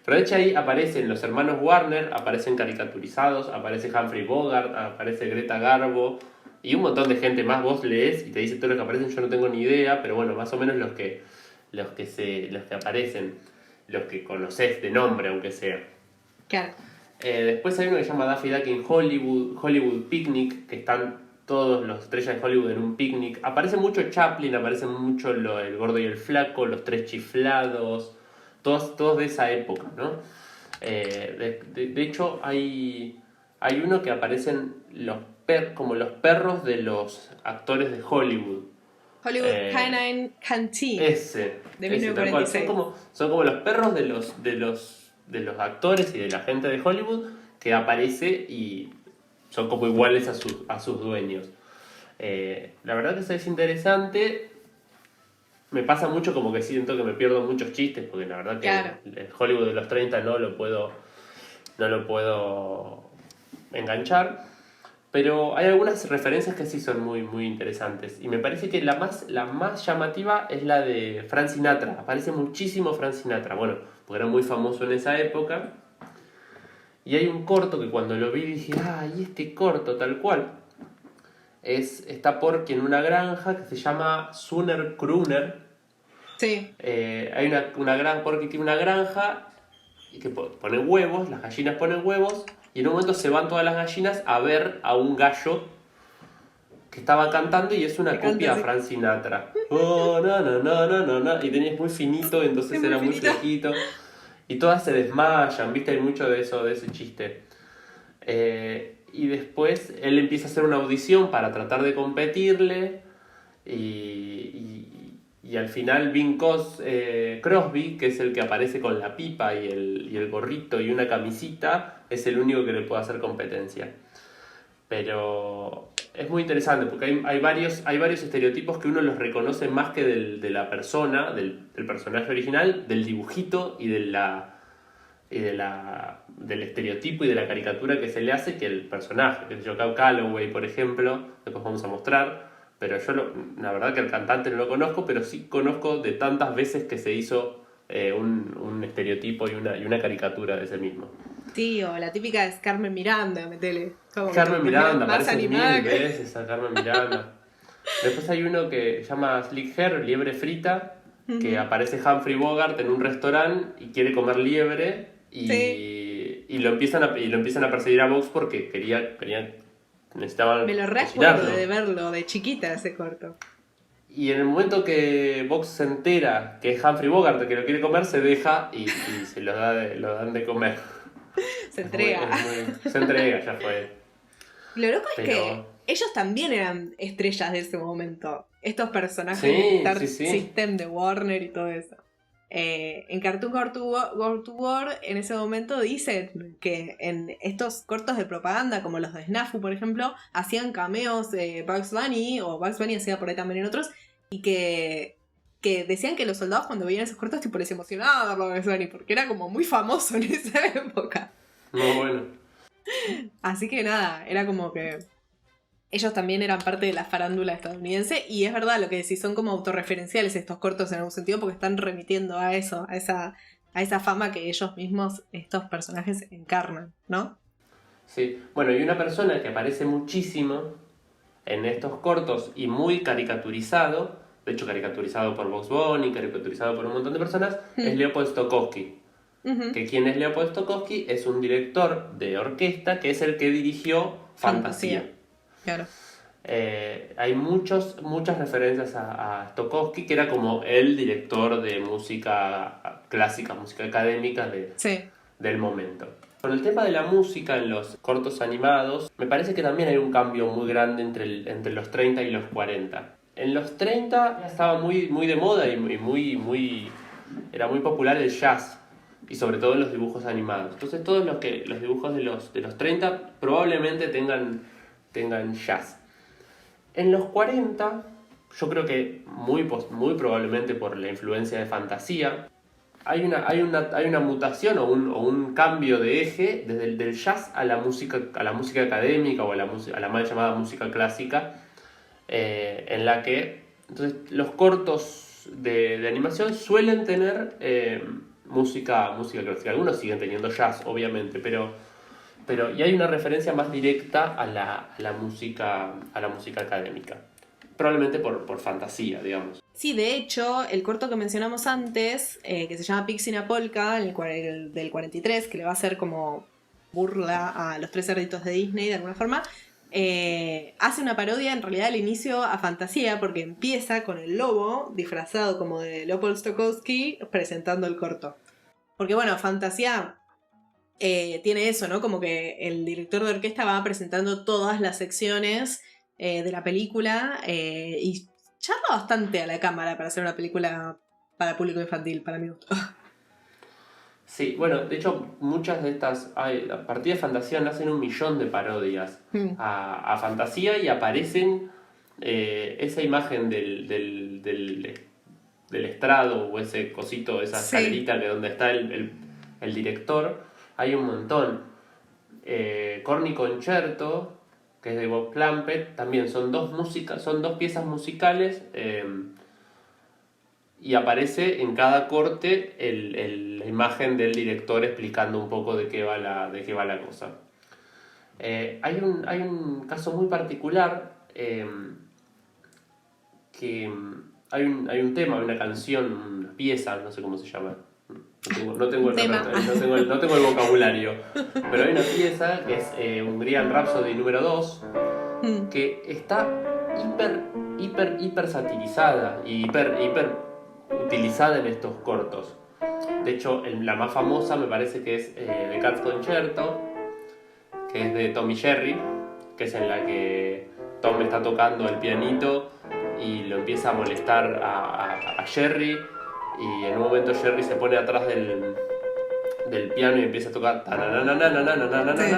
Pero de hecho ahí aparecen los hermanos Warner, aparecen caricaturizados, aparece Humphrey Bogart, aparece Greta Garbo... Y un montón de gente más. Vos lees y te dice todo lo que aparecen, yo no tengo ni idea, pero bueno, más o menos los que aparecen, los que conocés de nombre, aunque sea. Claro. Después hay uno que se llama Daffy Duck in Hollywood Picnic, que están todos los estrellas de Hollywood en un picnic. Aparece mucho Chaplin, aparece mucho el gordo y el flaco, los tres chiflados, todos de esa época, ¿no? De hecho, hay uno que aparecen como los perros de los actores de Hollywood. Hollywood Canine Canteen. Ese. De 1946. Son como los perros de los los actores y de la gente de Hollywood que aparece y son como iguales a sus dueños. La verdad que eso es interesante. Me pasa mucho como que siento que me pierdo muchos chistes, porque la verdad que Claro. el Hollywood de los 30 no lo puedo enganchar. Pero hay algunas referencias que sí son muy, muy interesantes. Y me parece que la más llamativa es la de Frank Sinatra. Aparece muchísimo Frank Sinatra. Bueno, porque era muy famoso en esa época. Y hay un corto que cuando lo vi dije, y este corto tal cual. Está Porky en una granja que se llama Sooner Crooner. Sí. Hay una gran Porky tiene una granja y que pone huevos, las gallinas ponen huevos. Y en un momento se van todas las gallinas a ver a un gallo que estaba cantando y es una copia a Frank Sinatra. Oh, no, no, no, no, no, no. Y tenías muy finito, entonces Es era muy finito. flojito. Y todas se desmayan, ¿viste? Hay mucho de eso, de ese chiste. Y después él empieza a hacer una audición para tratar de competirle. Y al final Crosby, que es el que aparece con la pipa y el gorrito y una camisita, es el único que le puede hacer competencia. Pero es muy interesante porque hay varios estereotipos que uno los reconoce más que de la persona, del personaje original, del dibujito y del estereotipo y de la caricatura que se le hace que el personaje. Que yo, Cab Calloway, por ejemplo, después vamos a mostrar. Pero yo la verdad que el cantante no lo conozco, pero sí conozco de tantas veces que se hizo un estereotipo y una caricatura de ese mismo. Sí, o la típica es Carmen Miranda, metele. Como que Carmen Miranda, más aparece animada mil que... veces a Carmen Miranda. Después hay uno que se llama Slick Hair, liebre frita, que aparece Humphrey Bogart en un restaurante y quiere comer liebre Sí. y lo empiezan a perseguir a Vox porque necesitaban Me lo recuerdo cocinarlo. de verlo de chiquita ese corto. Y en el momento que Vox se entera que es Humphrey Bogart el que lo quiere comer, se deja y se lo dan de comer. Se entrega. Se entrega, ya fue. Lo loco es Pero... que ellos también eran estrellas de ese momento. Estos personajes Sí, de Star sí, sí. System, de Warner y todo eso. En Cartoon Go to War, en ese momento dicen que en estos cortos de propaganda, como los de Snafu, por ejemplo, hacían cameos de Bugs Bunny, o Bugs Bunny hacía por ahí también en otros, y que decían que los soldados cuando veían esos cortos tipo les emocionaba verlo a Bugs Bunny, porque era como muy famoso en esa época. Muy bueno. Así que nada, era como que ellos también eran parte de la farándula estadounidense y es verdad lo que decís, son como autorreferenciales estos cortos en algún sentido porque están remitiendo a eso, a esa fama que ellos mismos, estos personajes, encarnan, ¿no? Sí. Bueno, y una persona que aparece muchísimo en estos cortos y muy caricaturizado, de hecho caricaturizado por Bugs Bunny, caricaturizado por un montón de personas, es Leopold Stokowski. Que quien es Leopold Stokowski es un director de orquesta que es el que dirigió Fantasía. Claro. Hay muchas referencias a Stokowski, que era como el director de música clásica, música académica del momento. Con el tema de la música en los cortos animados, me parece que también hay un cambio muy grande entre los 30 y los 40. En los 30 estaba muy, muy de moda y era muy popular el jazz, y sobre todo en los dibujos animados. Entonces todos los dibujos de los 30 probablemente tengan jazz. En los 40, yo creo que muy probablemente por la influencia de Fantasía, hay una mutación o un cambio de eje desde el del jazz a la música académica o a la mal llamada música clásica, en la que entonces, los cortos de animación suelen tener música clásica. Algunos siguen teniendo jazz, obviamente, pero y hay una referencia más directa a la música académica. Probablemente por Fantasía, digamos. Sí, de hecho, el corto que mencionamos antes, que se llama Pixie in a Polka, del 43, que le va a hacer como burla a los tres cerditos de Disney de alguna forma, hace una parodia en realidad al inicio a Fantasía, porque empieza con el lobo disfrazado como de Leopold Stokowski presentando el corto. Porque bueno, Fantasía tiene eso, ¿no? Como que el director de orquesta va presentando todas las secciones de la película y charla bastante a la cámara para hacer una película para público infantil, para mi gusto. Sí, bueno, de hecho, muchas de estas, a partir de Fantasía nacen 1 millón de parodias a Fantasía y aparecen esa imagen del estrado o ese cosito, esa Sí, escalerita que donde está el director, hay un montón. Corny Concerto, que es de Bob Clampett, también son dos piezas musicales. Y aparece en cada corte la imagen del director explicando un poco de qué va la cosa. Hay un caso muy particular que hay un tema, una canción, una pieza, no sé cómo se llama. No tengo un el tema. repertorio, no tengo el vocabulario. Pero hay una pieza que es Hungarian Rhapsody número 2 que está hiper satirizada y hiper utilizada en estos cortos. De hecho, la más famosa me parece que es The Cat's Concerto, que es de Tom y Jerry, que es en la que Tom está tocando el pianito y lo empieza a molestar a Jerry, y en un momento Jerry se pone atrás del piano y empieza a tocar. Sí,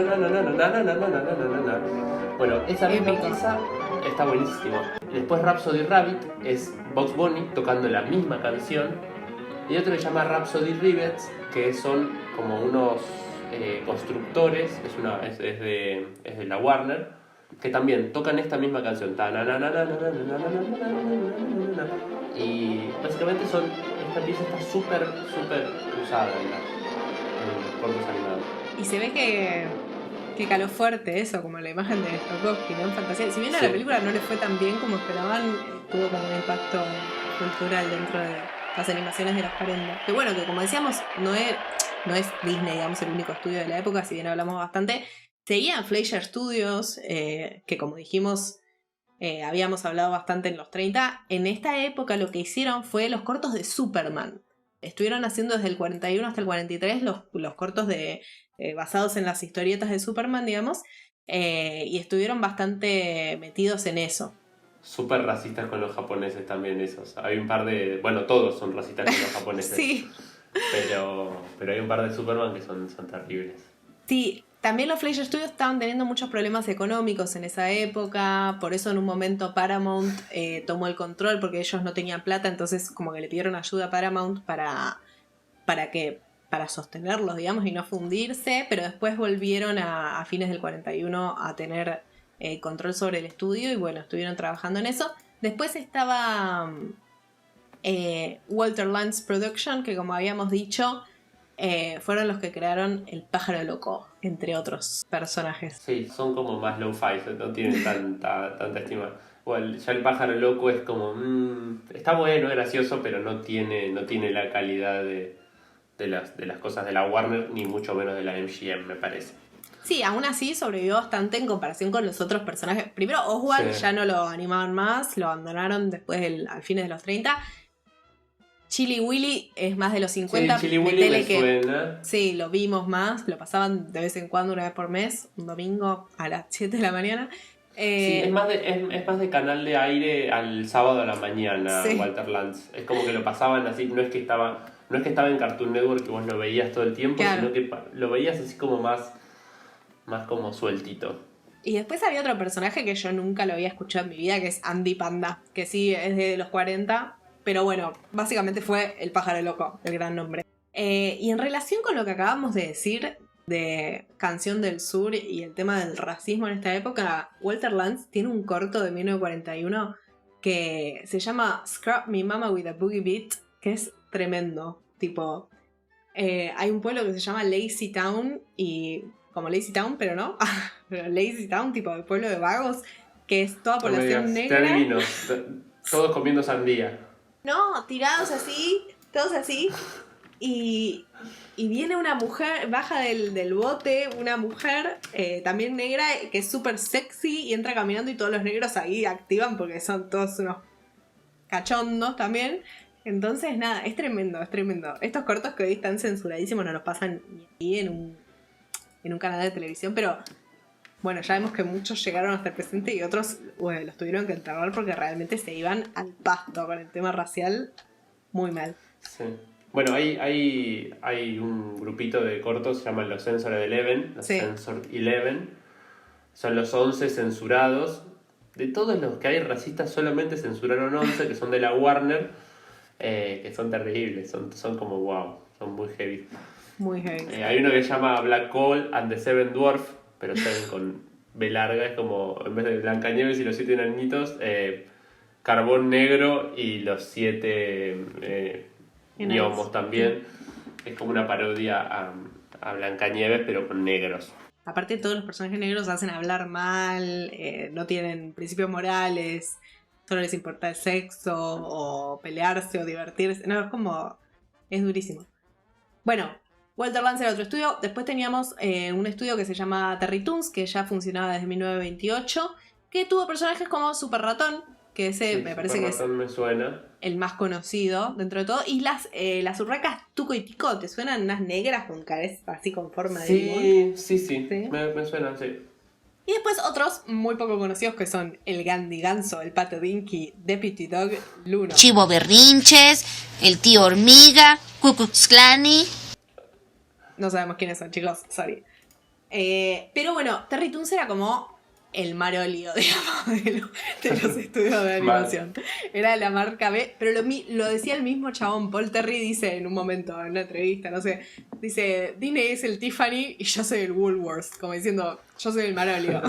Bueno, esa misma épico. pieza está buenísima. Después Rhapsody Rabbit es Bugs Bunny tocando la misma canción. Y otro que se llama Rhapsody Rivets, que son como unos constructores, es de la Warner, que también tocan esta misma canción. Y básicamente esta pieza está súper usada en los cortos animados. Y se ve que caló fuerte eso, como la imagen de Stokowski, ¿no? En Fantasía. Si bien a la Sí, película no le fue tan bien como esperaban, tuvo como un impacto cultural dentro de las animaciones de los 40. Que bueno, que como decíamos, no es Disney, digamos, el único estudio de la época, si bien hablamos bastante. Seguían Fleischer Studios, que como dijimos, habíamos hablado bastante en los 30. En esta época lo que hicieron fue los cortos de Superman. Estuvieron haciendo desde el 41 hasta el 43 los cortos basados en las historietas de Superman, digamos, y estuvieron bastante metidos en eso. súper racistas con los japoneses también esos. Hay un par de... Bueno, todos son racistas con los japoneses, Sí, pero hay un par de Superman que son terribles. sí, también los Fleischer Studios estaban teniendo muchos problemas económicos en esa época, por eso en un momento Paramount tomó el control porque ellos no tenían plata, entonces como que le pidieron ayuda a Paramount para sostenerlos, digamos, y no fundirse, pero después volvieron a fines del 41 a tener control sobre el estudio y bueno, estuvieron trabajando en eso. Después estaba Walter Lantz Production, que como habíamos dicho, fueron los que crearon El Pájaro Loco, entre otros personajes. Sí, son como más low-fi, no tienen tanta estima. Igual, ya el pájaro loco es como... está bueno, es gracioso, pero no tiene la calidad de las cosas de la Warner, ni mucho menos de la MGM, me parece. Sí, aún así sobrevivió bastante en comparación con los otros personajes. Primero, Sí. Oswald ya no lo animaban más, lo abandonaron después al fines de los 30. Chili Willy es más de los Sí, 50. Chili Willy me Metele que suena. sí, lo vimos más, lo pasaban de vez en cuando, una vez por mes, un domingo a las 7 de la mañana. Sí, Eh, es más de canal de aire al sábado a la mañana, sí, Walter Lantz. Es como que lo pasaban así, no es que estaba en Cartoon Network que vos lo veías todo el tiempo, claro. sino que lo veías así como más como sueltito. Y después había otro personaje que yo nunca lo había escuchado en mi vida, que es Andy Panda, que sí es de los 40, pero bueno, básicamente fue el pájaro loco, el gran nombre. Y en relación con lo que acabamos de decir de Canción del Sur y el tema del racismo en esta época, Walter Lantz tiene un corto de 1941 que se llama Scrap Me Mama with a Boogie Beat, que es tremendo. Tipo, hay un pueblo que se llama Lazy Town y como Lazy Town, pero no, pero Lazy Town, tipo de pueblo de vagos, que es toda No me población digas, te negra. adivino, todos comiendo sandía. No, tirados así, todos así. Y, y viene una mujer, baja del bote, una mujer también negra, que es súper sexy y entra caminando y todos los negros ahí activan porque son todos unos cachondos también. Entonces, nada, es tremendo, es tremendo. Estos cortos que hoy están censuradísimos no los pasan ni ahí en un canal de televisión, pero bueno, ya vemos que muchos llegaron a estar presentes y otros los tuvieron que enterrar porque realmente se iban al pasto con el tema racial muy mal. Sí. Bueno, hay un grupito de cortos, se llaman los Censored 11, los Sí. Censored 11. Son los 11 censurados. De todos los que hay racistas, solamente censuraron 11, que son de la Warner, que son terribles, son como wow, son muy heavy. Muy heavy. Hay uno que se llama Black Coal and the Seven Dwarf, pero Seven con B larga, es como, en vez de Blancanieves y los 7 enanitos, Carbón Negro y los 7 gnomos también. Es como una parodia a Blancanieves, pero con negros. Aparte, todos los personajes negros hacen hablar mal, no tienen principios morales, solo les importa el sexo, o pelearse, o divertirse. No, es como. Es durísimo. Bueno, Walter Lance era otro estudio. Después teníamos un estudio que se llama Terry Toons, que ya funcionaba desde 1928, que tuvo personajes como Super Ratón, que ese Sí, me parece que es me suena. el más conocido dentro de todo. Y las urracas Tuco y Tico, ¿te suenan unas negras con cabeza así con forma de limón? Sí. ¿Sí? Me suena, sí. Y después otros muy poco conocidos que son el Gandhi Ganso, el Pato Dinky, Deputy Dog, Luno. Chivo Berrinches, el tío Hormiga, Ku Klux Klan. No sabemos quiénes son, chicos, sorry. Pero bueno, Terry Toons era como el Marolio, digamos, de los estudios de animación. Era la marca B, pero lo decía el mismo chabón. Paul Terry dice en un momento, en una entrevista, no sé, dice, Disney es el Tiffany y yo soy el Woolworths, como diciendo, yo soy el Marolio.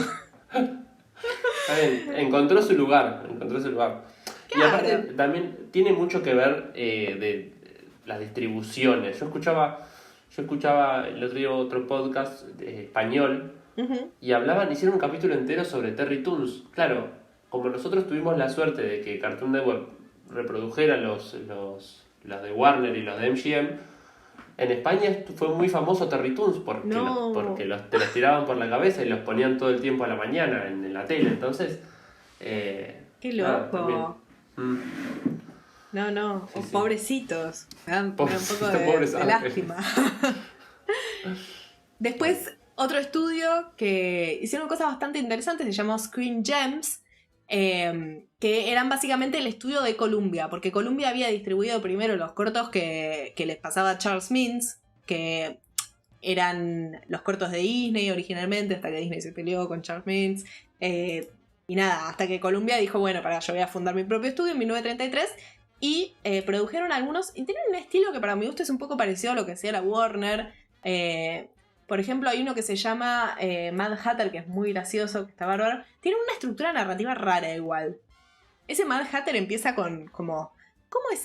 Encontró su lugar. Y Claro. aparte también tiene mucho que ver de las distribuciones. Yo escuchaba el otro día otro podcast español y hicieron un capítulo entero sobre Terry Toons. Claro, como nosotros tuvimos la suerte de que Cartoon Network reprodujera los de Warner y los de MGM, en España fue muy famoso Terry Toons porque, No. te los tiraban por la cabeza y los ponían todo el tiempo a la mañana en la tele. Entonces, Qué nada, loco. también. No, Sí, sí. Pobrecitos. Me da un poco Pobres de ángeles. lástima. Después, otro estudio que hicieron cosas bastante interesantes, se llamó Screen Gems, que eran básicamente el estudio de Columbia, porque Columbia había distribuido primero los cortos que les pasaba a Charles Mintz, que eran los cortos de Disney originalmente, hasta que Disney se peleó con Charles Mintz. Y nada, hasta que Columbia dijo, bueno, yo voy a fundar mi propio estudio en 1933. Y produjeron algunos, y tienen un estilo que para mi gusto es un poco parecido a lo que hacía la Warner. Por ejemplo, hay uno que se llama Mad Hatter, que es muy gracioso, que está bárbaro. Tiene una estructura narrativa rara igual. Ese Mad Hatter empieza con como, ¿cómo es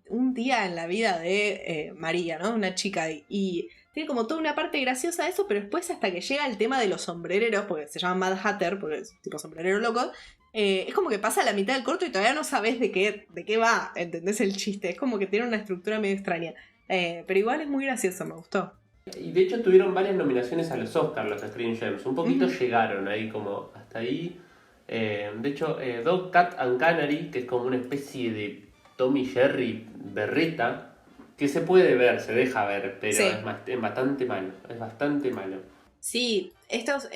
un día en la vida de María, ¿no? Una chica. Y tiene como toda una parte graciosa de eso, pero después hasta que llega el tema de los sombrereros, porque se llama Mad Hatter, porque es tipo sombrerero loco, es como que pasa la mitad del corto y todavía no sabes de qué va, ¿entendés el chiste? Es como que tiene una estructura medio extraña. Pero igual es muy gracioso, me gustó. Y de hecho tuvieron varias nominaciones a los Oscars, los Screen Gems. Un poquito llegaron ahí como hasta ahí. De hecho, Dog, Cat and Canary, que es como una especie de Tommy Jerry berreta, que se puede ver, se deja ver, pero Sí. es bastante malo. Es bastante malo. Sí, estos,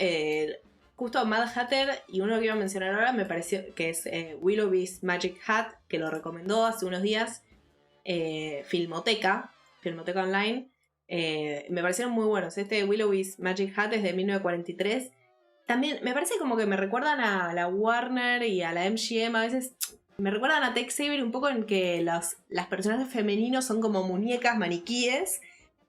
justo Mad Hatter y uno que iba a mencionar ahora me pareció que es Willoughby's Magic Hat, que lo recomendó hace unos días Filmoteca Online. Me parecieron muy buenos. Este Willoughby's Magic Hat es de 1943. También me parece como que me recuerdan a la Warner y a la MGM. A veces me recuerdan a Tex Avery un poco en que las personajes femeninos son como muñecas, maniquíes,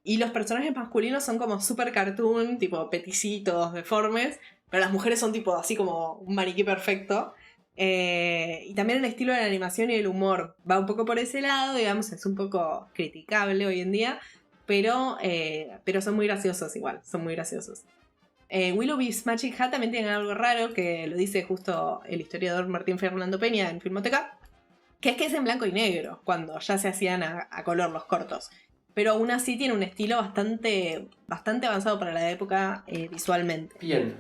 y los personajes masculinos son como super cartoon, tipo peticitos, deformes, pero las mujeres son tipo así como un maniquí perfecto. Y también el estilo de la animación y el humor va un poco por ese lado, digamos, es un poco criticable hoy en día, pero son muy graciosos igual, son muy graciosos. Willoughby's Magic Hat también tiene algo raro, que lo dice justo el historiador Martín Fernando Peña en Filmoteca, que es en blanco y negro, cuando ya se hacían a color los cortos. Pero aún así tiene un estilo bastante avanzado para la época visualmente. Bien,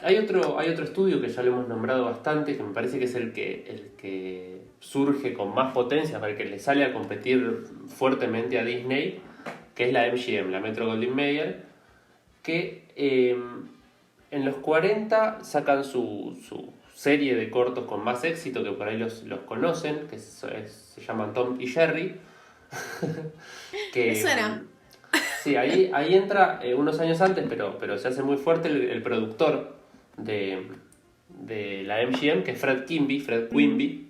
hay otro estudio que ya lo hemos nombrado bastante, que me parece que es el que surge con más potencia, para el que le sale a competir fuertemente a Disney, que es la MGM, la Metro Goldwyn Mayer, que en los 40 sacan su serie de cortos con más éxito, que por ahí los conocen, que se llaman Tom y Jerry, Que, Me suena. Sí, ahí entra unos años antes, pero se hace muy fuerte el productor de la MGM, que es Fred Quimby,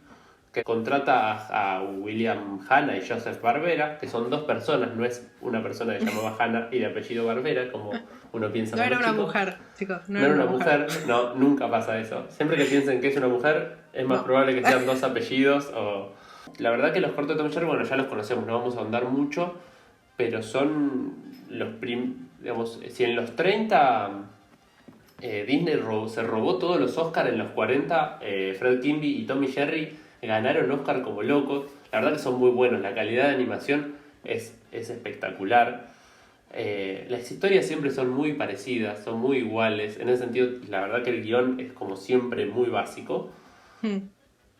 que contrata a William Hanna y Joseph Barbera, que son dos personas, no es una persona que llamaba Hanna y de apellido Barbera, como uno piensa No era cuando una chico. mujer, chicos. No No era era una una mujer, no, nunca pasa eso. Siempre que piensen que es una mujer, es más No. probable que sean dos apellidos o... La verdad que los cortos de Tom y Jerry, bueno, ya los conocemos, no vamos a ahondar mucho, pero son digamos, si en los 30 Disney se robó todos los Oscars, en los 40 Fred Quimby y Tommy Jerry ganaron Oscar como locos. La verdad que son muy buenos, la calidad de animación es espectacular. Las historias siempre son muy parecidas, son muy iguales. En ese sentido, la verdad que el guión es como siempre muy básico.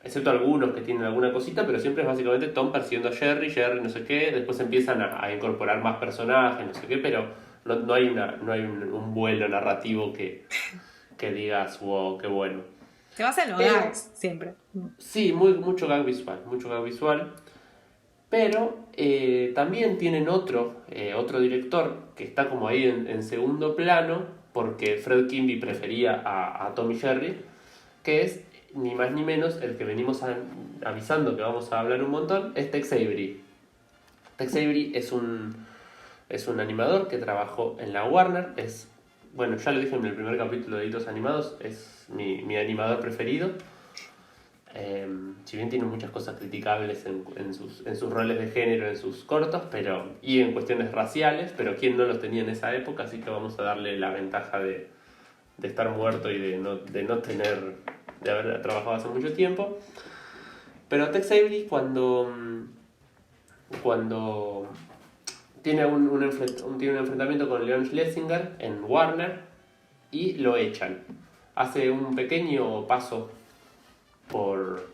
Excepto algunos que tienen alguna cosita, pero siempre es básicamente Tom persiguiendo a Jerry no sé qué, después empiezan a incorporar más personajes, no sé qué, pero no hay un vuelo narrativo que digas, wow, qué bueno. Se basa en los Pero- gags, siempre. Sí, mucho gag visual, pero también tienen otro director que está como ahí en segundo plano, porque Fred Quimby prefería a Tom y Jerry, que es ni más ni menos el que venimos avisando que vamos a hablar un montón, es Tex Avery. Tex Avery es un animador que trabajó en la Warner, bueno, ya lo dije en el primer capítulo de Ditos Animados, es mi animador preferido. Si bien tiene muchas cosas criticables en sus roles de género, en sus cortos, y en cuestiones raciales, pero quién no los tenía en esa época, así que vamos a darle la ventaja de estar muerto y de haber trabajado hace mucho tiempo. Pero Tex Avery cuando tiene un enfrentamiento con Leon Schlesinger en Warner y lo echan. Hace un pequeño paso por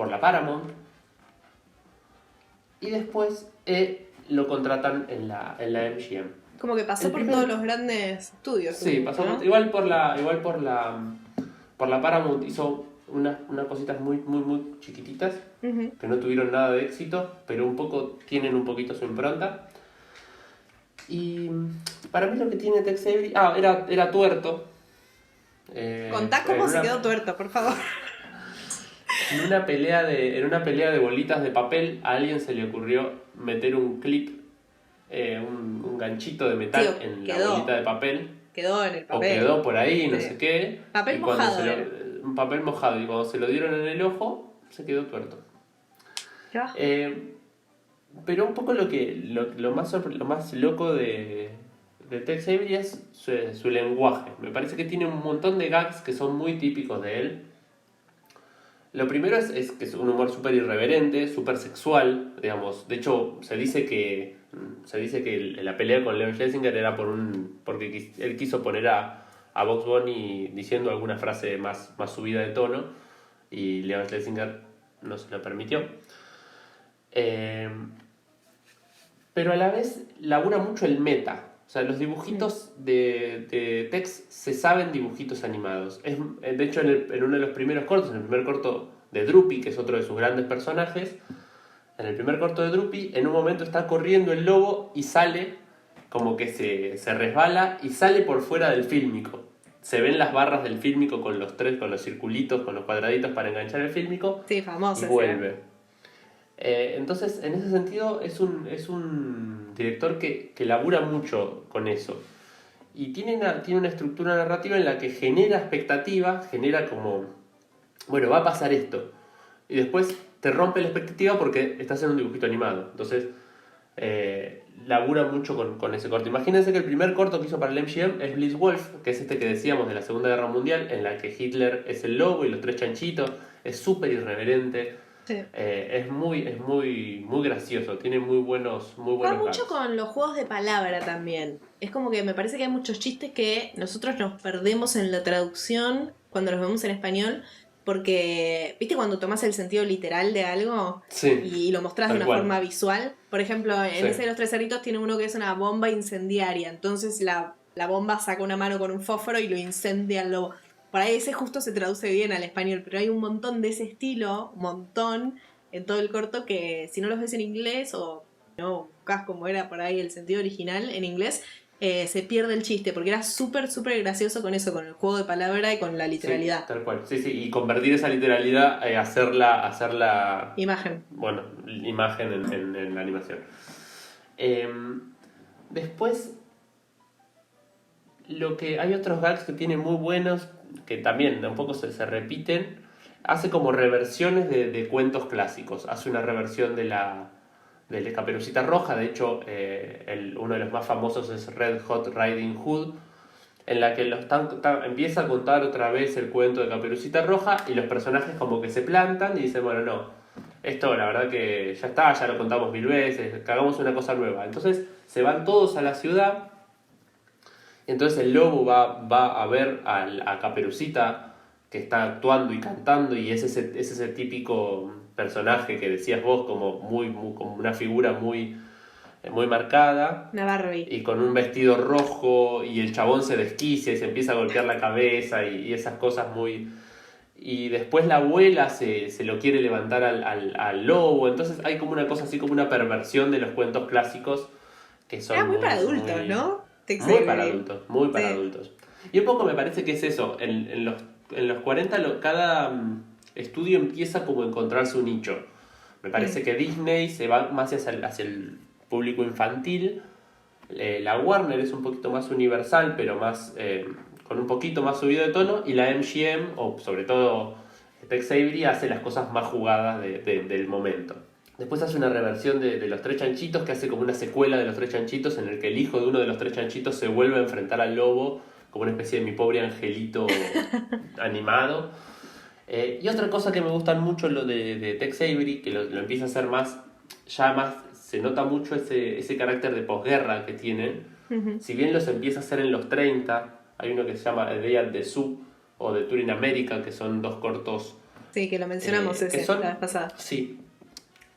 la Paramount y después lo contratan en la MGM. Como que pasó por todos los grandes estudios. Sí, supongo, pasó ¿no? igual por la Paramount hizo unas cositas muy chiquititas Ujú. que no tuvieron nada de éxito, pero tienen un poquito su impronta. Y para mí lo que tiene Tex Avery... era tuerto. Contá cómo se quedó tuerto, por favor. En una pelea de bolitas de papel, a alguien se le ocurrió meter un clip, un ganchito de metal Sí, en la quedó. bolita de papel. Quedó en el O papel. quedó por ahí, no Sí. sé qué. Papel y cuando mojado, un papel mojado. Y cuando se lo dieron en el ojo, se quedó tuerto. Ya. Pero un poco lo más loco de Tex Avery es su lenguaje. Me parece que tiene un montón de gags que son muy típicos de él. Lo primero es que es un humor súper irreverente, súper sexual, digamos. De hecho, se dice que la pelea con Leon Schlesinger era porque él quiso poner a Bugs Bunny diciendo alguna frase más subida de tono y Leon Schlesinger no se lo permitió. Pero a la vez labura mucho el meta. O sea, los dibujitos de Tex se saben dibujitos animados. De hecho, en uno de los primeros cortos, en el primer corto de Droopy, que es otro de sus grandes personajes, en el primer corto de Droopy, en un momento está corriendo el lobo y sale, como que se resbala y sale por fuera del fílmico. Se ven las barras del fílmico con los circulitos, con los cuadraditos para enganchar el fílmico. Sí, famoso. Y vuelve. Entonces, en ese sentido, es un director que labura mucho con eso. Y tiene una estructura narrativa en la que genera expectativa, genera como, bueno, va a pasar esto. Y después te rompe la expectativa porque estás en un dibujito animado. Entonces, labura mucho con ese corto. Imagínense que el primer corto que hizo para el MGM es Bliss Wolf, que es este que decíamos de la Segunda Guerra Mundial, en la que Hitler es el lobo y los tres chanchitos. Es súper irreverente. Sí. Es muy gracioso, tiene muy buenos Va mucho gags. con los juegos de palabra también. Es como que me parece que hay muchos chistes que nosotros nos perdemos en la traducción cuando los vemos en español. Porque, ¿viste cuando tomas el sentido literal de algo Sí, y lo mostrás de tal una cual. forma visual? Por ejemplo, en Sí. ese de los tres cerritos tiene uno que es una bomba incendiaria. Entonces la bomba saca una mano con un fósforo y lo incendia al lobo. Por ahí ese justo se traduce bien al español, pero hay un montón de ese estilo, un montón, en todo el corto que si no los ves en inglés o no buscas como era por ahí el sentido original en inglés, se pierde el chiste, porque era súper, súper gracioso con eso, con el juego de palabra y con la literalidad. Sí, tal cual. Sí, sí, y convertir esa literalidad, hacerla Imagen. bueno, imagen en la animación. Después, hay otros gags que tienen muy buenos, que también un poco se repiten. Hace como reversiones de cuentos clásicos. Hace una reversión de Caperucita Roja. De hecho, uno de los más famosos es Red Hot Riding Hood, en la que empieza a contar otra vez el cuento de Caperucita Roja y los personajes como que se plantan y dicen, bueno, no, esto la verdad que ya está, ya lo contamos 1000 veces, que hagamos una cosa nueva. Entonces se van todos a la ciudad y entonces el lobo va a ver a Caperucita, que está actuando y cantando, y es ese típico personaje que decías vos, como como una figura muy marcada. Una Barbie. Y con un vestido rojo, y el chabón se desquicia y se empieza a golpear la cabeza y esas cosas muy... Y después la abuela se lo quiere levantar al lobo. Entonces hay como una cosa así, como una perversión de los cuentos clásicos que son... Era muy para adultos, ¿no? Muy para adultos, muy para Sí. adultos. Y un poco me parece que es eso. En los 40 cada estudio empieza como a encontrar su nicho. Me parece que Disney se va más hacia el público infantil. La Warner es un poquito más universal, pero más con un poquito más subido de tono. Y la MGM, o sobre todo Tex Avery, hace las cosas más jugadas del momento. Después hace una reversión de Los Tres Chanchitos, que hace como una secuela de Los Tres Chanchitos, en el que el hijo de uno de los Tres Chanchitos se vuelve a enfrentar al lobo como una especie de Mi Pobre Angelito animado. Y otra cosa que me gusta mucho lo de Tex Avery, que lo empieza a hacer más, se nota mucho ese carácter de posguerra que tienen. Uh-huh. Si bien los empieza a hacer en los 30, hay uno que se llama A Day at the Zoo o The Tour in America, que son dos cortos. Sí, que lo mencionamos que ese, son, la vez pasada. Sí,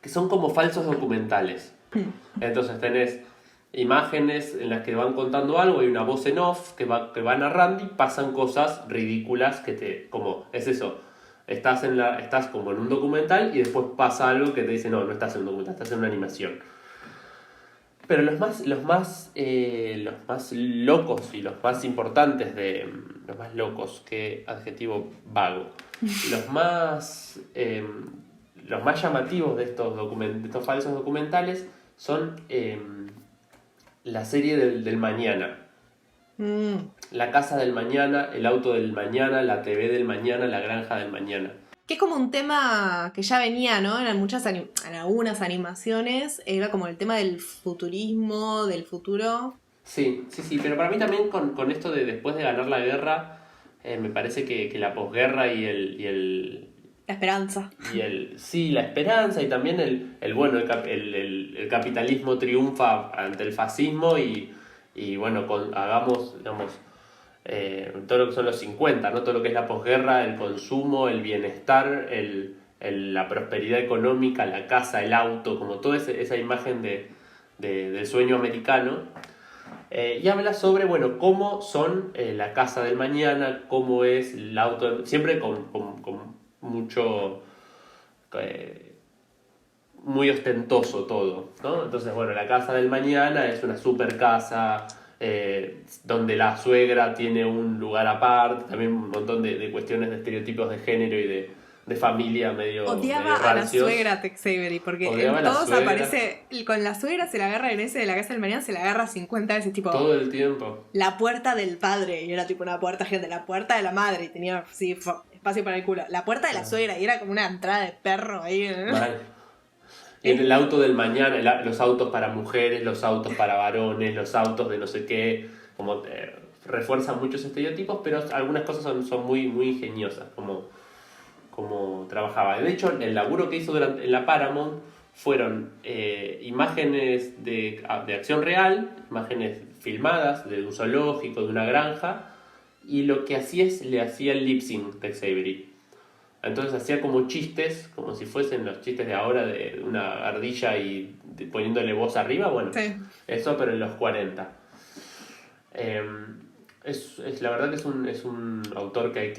que son como falsos documentales. Entonces tenés imágenes en las que van contando algo, hay una voz en off que va narrando y pasan cosas ridículas como es eso. Estás como en un documental y después pasa algo que te dice, no estás en un documental, estás en una animación. Pero los más locos y los más importantes los más locos, qué adjetivo vago, los más llamativos de estos falsos documentales son la serie del mañana. La casa del mañana, el auto del mañana, la TV del mañana, la granja del mañana. Que es como un tema que ya venía, ¿no? En algunas animaciones, era como el tema del futurismo, del futuro. Sí, pero para mí también con esto de después de ganar la guerra, me parece que la posguerra y La esperanza. la esperanza y también el capitalismo triunfa ante el fascismo y bueno, hagamos, digamos, todo lo que son los 50, ¿no? Todo lo que es la posguerra, el consumo, el bienestar, la prosperidad económica, la casa, el auto, como toda esa imagen del sueño americano. Y habla sobre, bueno, cómo son la casa del mañana, cómo es el auto, siempre con mucho... muy ostentoso todo, ¿no? Entonces, bueno, la casa del mañana es una super casa donde la suegra tiene un lugar aparte, también un montón de cuestiones de estereotipos de género y de familia medio Odiaba a la suegra Tex Avery, porque Odiaba en a la todos suegra. aparece, con la suegra se la agarra en ese de la casa del mañana, se la agarra 50 veces, tipo, todo el tiempo. la puerta del padre, y era tipo una puerta, gente, la puerta de la madre, y tenía, sí, espacio para el culo, la puerta de la suegra, y era como una entrada de perro ahí. Mal. Y en el auto del mañana, los autos para mujeres, los autos para varones, los autos de no sé qué, como refuerzan muchos estereotipos, pero algunas cosas son muy, muy ingeniosas, como trabajaba. De hecho, el laburo que hizo en la Paramount fueron imágenes de acción real, imágenes filmadas de un zoológico, de una granja, y lo que hacía le hacía el lip sync Tex Avery. Entonces hacía como chistes, como si fuesen los chistes de ahora de una ardilla y poniéndole voz arriba, bueno, Sí. eso pero en los 40. La verdad que es un autor que hay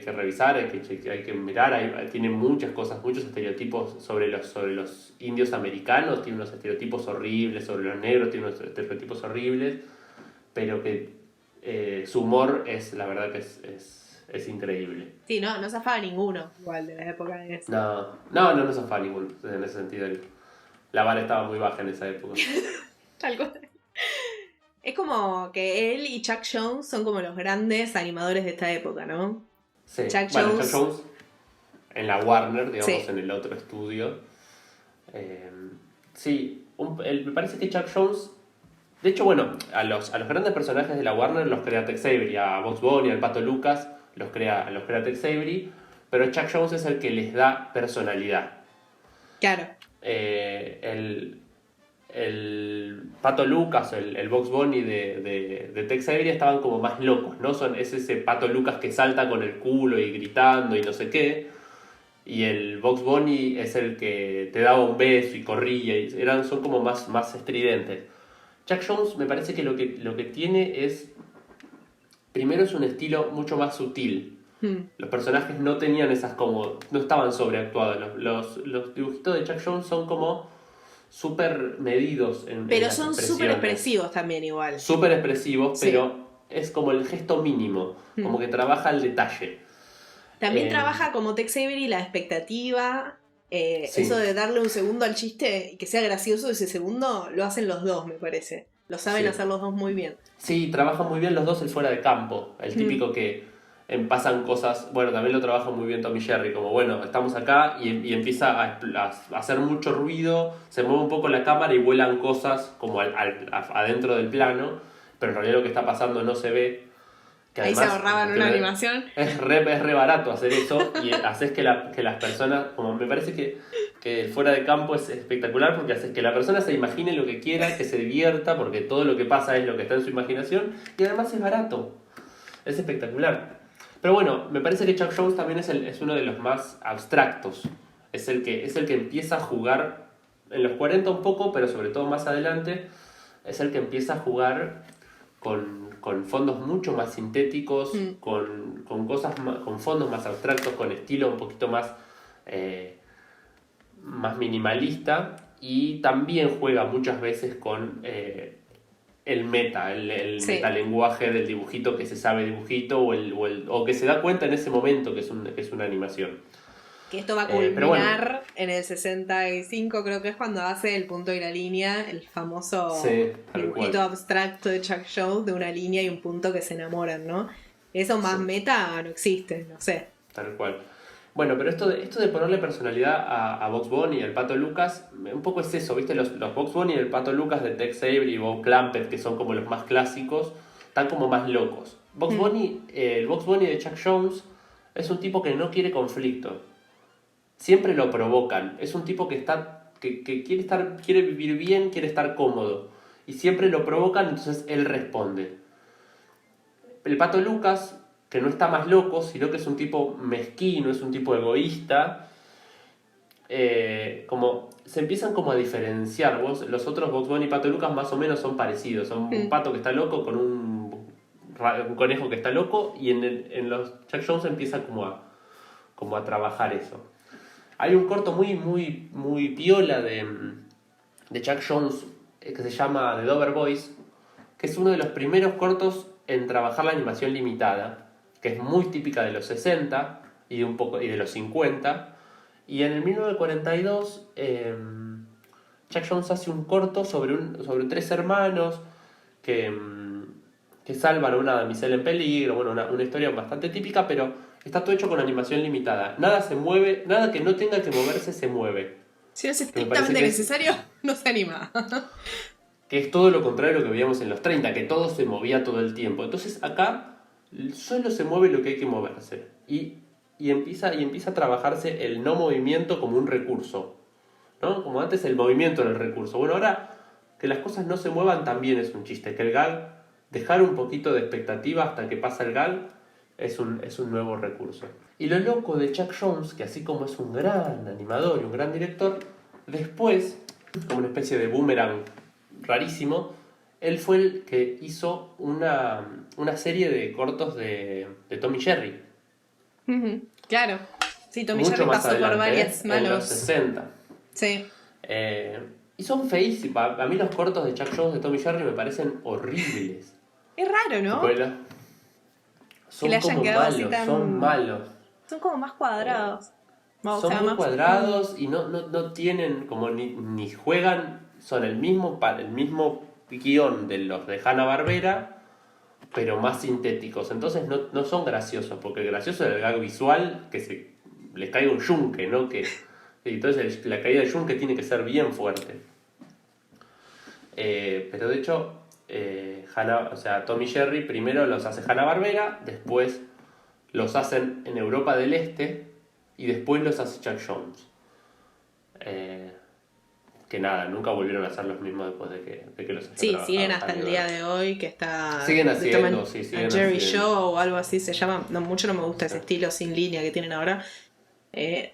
que revisar, hay que mirar, tiene muchas cosas, muchos estereotipos sobre los indios americanos, tiene unos estereotipos horribles, sobre los negros tiene unos estereotipos horribles, pero que su humor la verdad que es increíble. Sí, no zafaba ninguno, igual, de la época de eso. No se fue ninguno, en ese sentido. La vara estaba muy baja en esa época. Tal cual. Es como que él y Chuck Jones son como los grandes animadores de esta época, ¿no? Sí, Chuck Chuck Jones en la Warner, digamos, Sí. en el otro estudio. Sí, me parece que Chuck Jones... De hecho, bueno, a los grandes personajes de la Warner los crea Tex Avery, a Bugs Bunny, al Pato Lucas, los crea Tex Avery, pero Chuck Jones es el que les da personalidad. Claro. El Pato Lucas, el Bugs Bunny de Tex Avery estaban como más locos, ¿no? Es ese Pato Lucas que salta con el culo y gritando y no sé qué. Y el Bugs Bunny es el que te daba un beso y corría. Son como más estridentes. Chuck Jones me parece que lo que tiene es... Primero es un estilo mucho más sutil. Los personajes no tenían esas como... No estaban sobreactuados. Los dibujitos de Chuck Jones son como súper medidos Pero las son expresiones. súper expresivos también igual. Súper expresivos, Sí. pero es como el gesto mínimo. Como que trabaja el detalle. También trabaja como Tex Avery la expectativa. Sí. Eso de darle un segundo al chiste y que sea gracioso ese segundo, lo hacen los dos, me parece. Lo saben Sí. hacer los dos muy bien. Sí, trabajan muy bien los dos el fuera de campo. El típico que pasan cosas... Bueno, también lo trabaja muy bien Tommy Jerry. Como, bueno, estamos acá y empieza a hacer mucho ruido, se mueve un poco la cámara y vuelan cosas como adentro del plano, pero en realidad lo que está pasando no se ve. Que Ahí además, se ahorraban una animación. Es re barato hacer eso y haces que las personas... Como me parece que el fuera de campo es espectacular porque haces que la persona se imagine lo que quiera, que se divierta, porque todo lo que pasa es lo que está en su imaginación, y además es barato. Es espectacular. Pero bueno, me parece que Chuck Jones también es uno de los más abstractos. Es el que empieza a jugar en los 40 un poco, pero sobre todo más adelante, es el que empieza a jugar con fondos mucho más sintéticos, con cosas con fondos más abstractos, con estilo un poquito más minimalista, y también juega muchas veces con el meta, el Sí. metalenguaje del dibujito que se sabe dibujito o que se da cuenta en ese momento que es una animación. Que esto va a pero bueno. culminar en el 65, creo que es cuando hace el punto y la línea, el famoso Sí, tal dibujito cual. abstracto de Chuck Jones, de una línea y un punto que se enamoran, ¿no? Eso más Sí. meta no existe, no sé. Tal cual. Bueno, pero esto de ponerle personalidad a Bugs Bunny y al Pato Lucas, un poco es eso, ¿viste? Los Bugs Bunny y el Pato Lucas de Tex Avery y Bob Clampett, que son como los más clásicos, están como más locos. El Bugs Bunny de Chuck Jones es un tipo que no quiere conflicto. Siempre lo provocan. Es un tipo que quiere vivir bien, quiere estar cómodo. Y siempre lo provocan, entonces él responde. El Pato Lucas, que no está más loco, sino que es un tipo mezquino, es un tipo egoísta, como se empiezan como a diferenciar. Los otros Bugs Bunny y Pato Lucas más o menos son parecidos. Son un pato que está loco con un conejo que está loco, y en los Chuck Jones empieza como a trabajar eso. Hay un corto muy piola de Chuck Jones que se llama The Dover Boys, que es uno de los primeros cortos en trabajar la animación limitada, que es muy típica de los 60 y de los 50. Y en el 1942 Chuck Jones hace un corto sobre tres hermanos que salvan a una damisela en peligro. Bueno, una historia bastante típica, pero está todo hecho con animación limitada. Nada se mueve, nada que no tenga que moverse se mueve. Si no es Me parece estrictamente que necesario, no se anima. Que es todo lo contrario a lo que veíamos en los 30, que todo se movía todo el tiempo. Entonces acá solo se mueve lo que hay que moverse. Y empieza a trabajarse el no movimiento como un recurso, ¿no? Como antes el movimiento era el recurso. Bueno, ahora que las cosas no se muevan también es un chiste. Que el gag, dejar un poquito de expectativa hasta que pasa el gag, es un nuevo recurso. Y lo loco de Chuck Jones, que así como es un gran animador y un gran director, después, como una especie de boomerang rarísimo, él fue el que hizo una serie de cortos de Tom y Jerry. Claro. Sí, Tom y Mucho Jerry más pasó por adelante, varias en los manos. 60. Sí. Y son feísimos. A mí los cortos de Chuck Jones de Tom y Jerry me parecen horribles. Es raro, ¿no? Son le hayan como quedado así malos, tan- son malos. Son como más cuadrados. O Son sea, muy más- cuadrados y no tienen como ni juegan, son el mismo guión de los de Hanna-Barbera, pero más sintéticos. Entonces no son graciosos, porque el gracioso es el gag visual, que se les caiga un yunque, ¿no? Entonces la caída del yunque tiene que ser bien fuerte. Pero de hecho, Tom y Jerry primero los hace Hanna-Barbera, después los hacen en Europa del Este y después los hace Chuck Jones. Que nada, nunca volvieron a hacer los mismos después de que los Sí, trabajado siguen hasta el Hanna-Barbera. día de hoy, que está... Siguen The haciendo, Tom and- sí, siguen and Jerry haciendo. Show o algo así se llama. No, mucho no me gusta ese Sí. estilo sin línea que tienen ahora.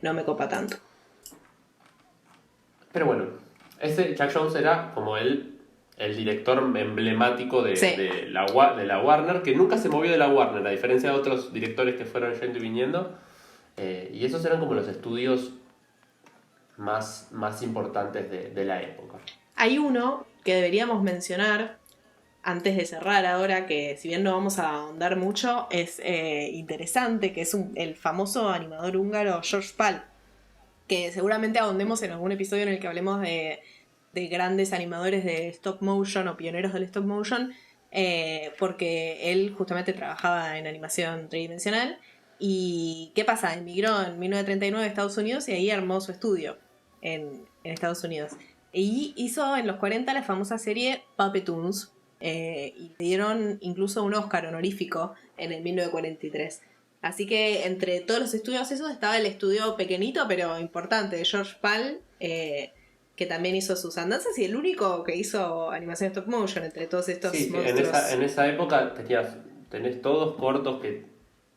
No me copa tanto. Pero bueno, ese Chuck Jones era como el director emblemático de, Sí. de la Warner, que nunca se movió de la Warner, a diferencia de otros directores que fueron yendo y viniendo. Y esos eran como los estudios más importantes de la época. Hay uno que deberíamos mencionar antes de cerrar ahora, que si bien no vamos a ahondar mucho, es interesante, que es el famoso animador húngaro George Pal, que seguramente ahondemos en algún episodio en el que hablemos de grandes animadores de stop motion o pioneros del stop motion, porque él justamente trabajaba en animación tridimensional. ¿Y qué pasa? Emigró en 1939 a Estados Unidos y ahí armó su estudio en Estados Unidos. Y hizo en los 40 la famosa serie Puppetoons, y le dieron incluso un Oscar honorífico en el 1943. Así que entre todos los estudios esos estaba el estudio pequeñito pero importante de George Pal, que también hizo sus andanzas y el único que hizo animación stop motion entre todos estos Sí, monstruos. en esa época tenés todos cortos que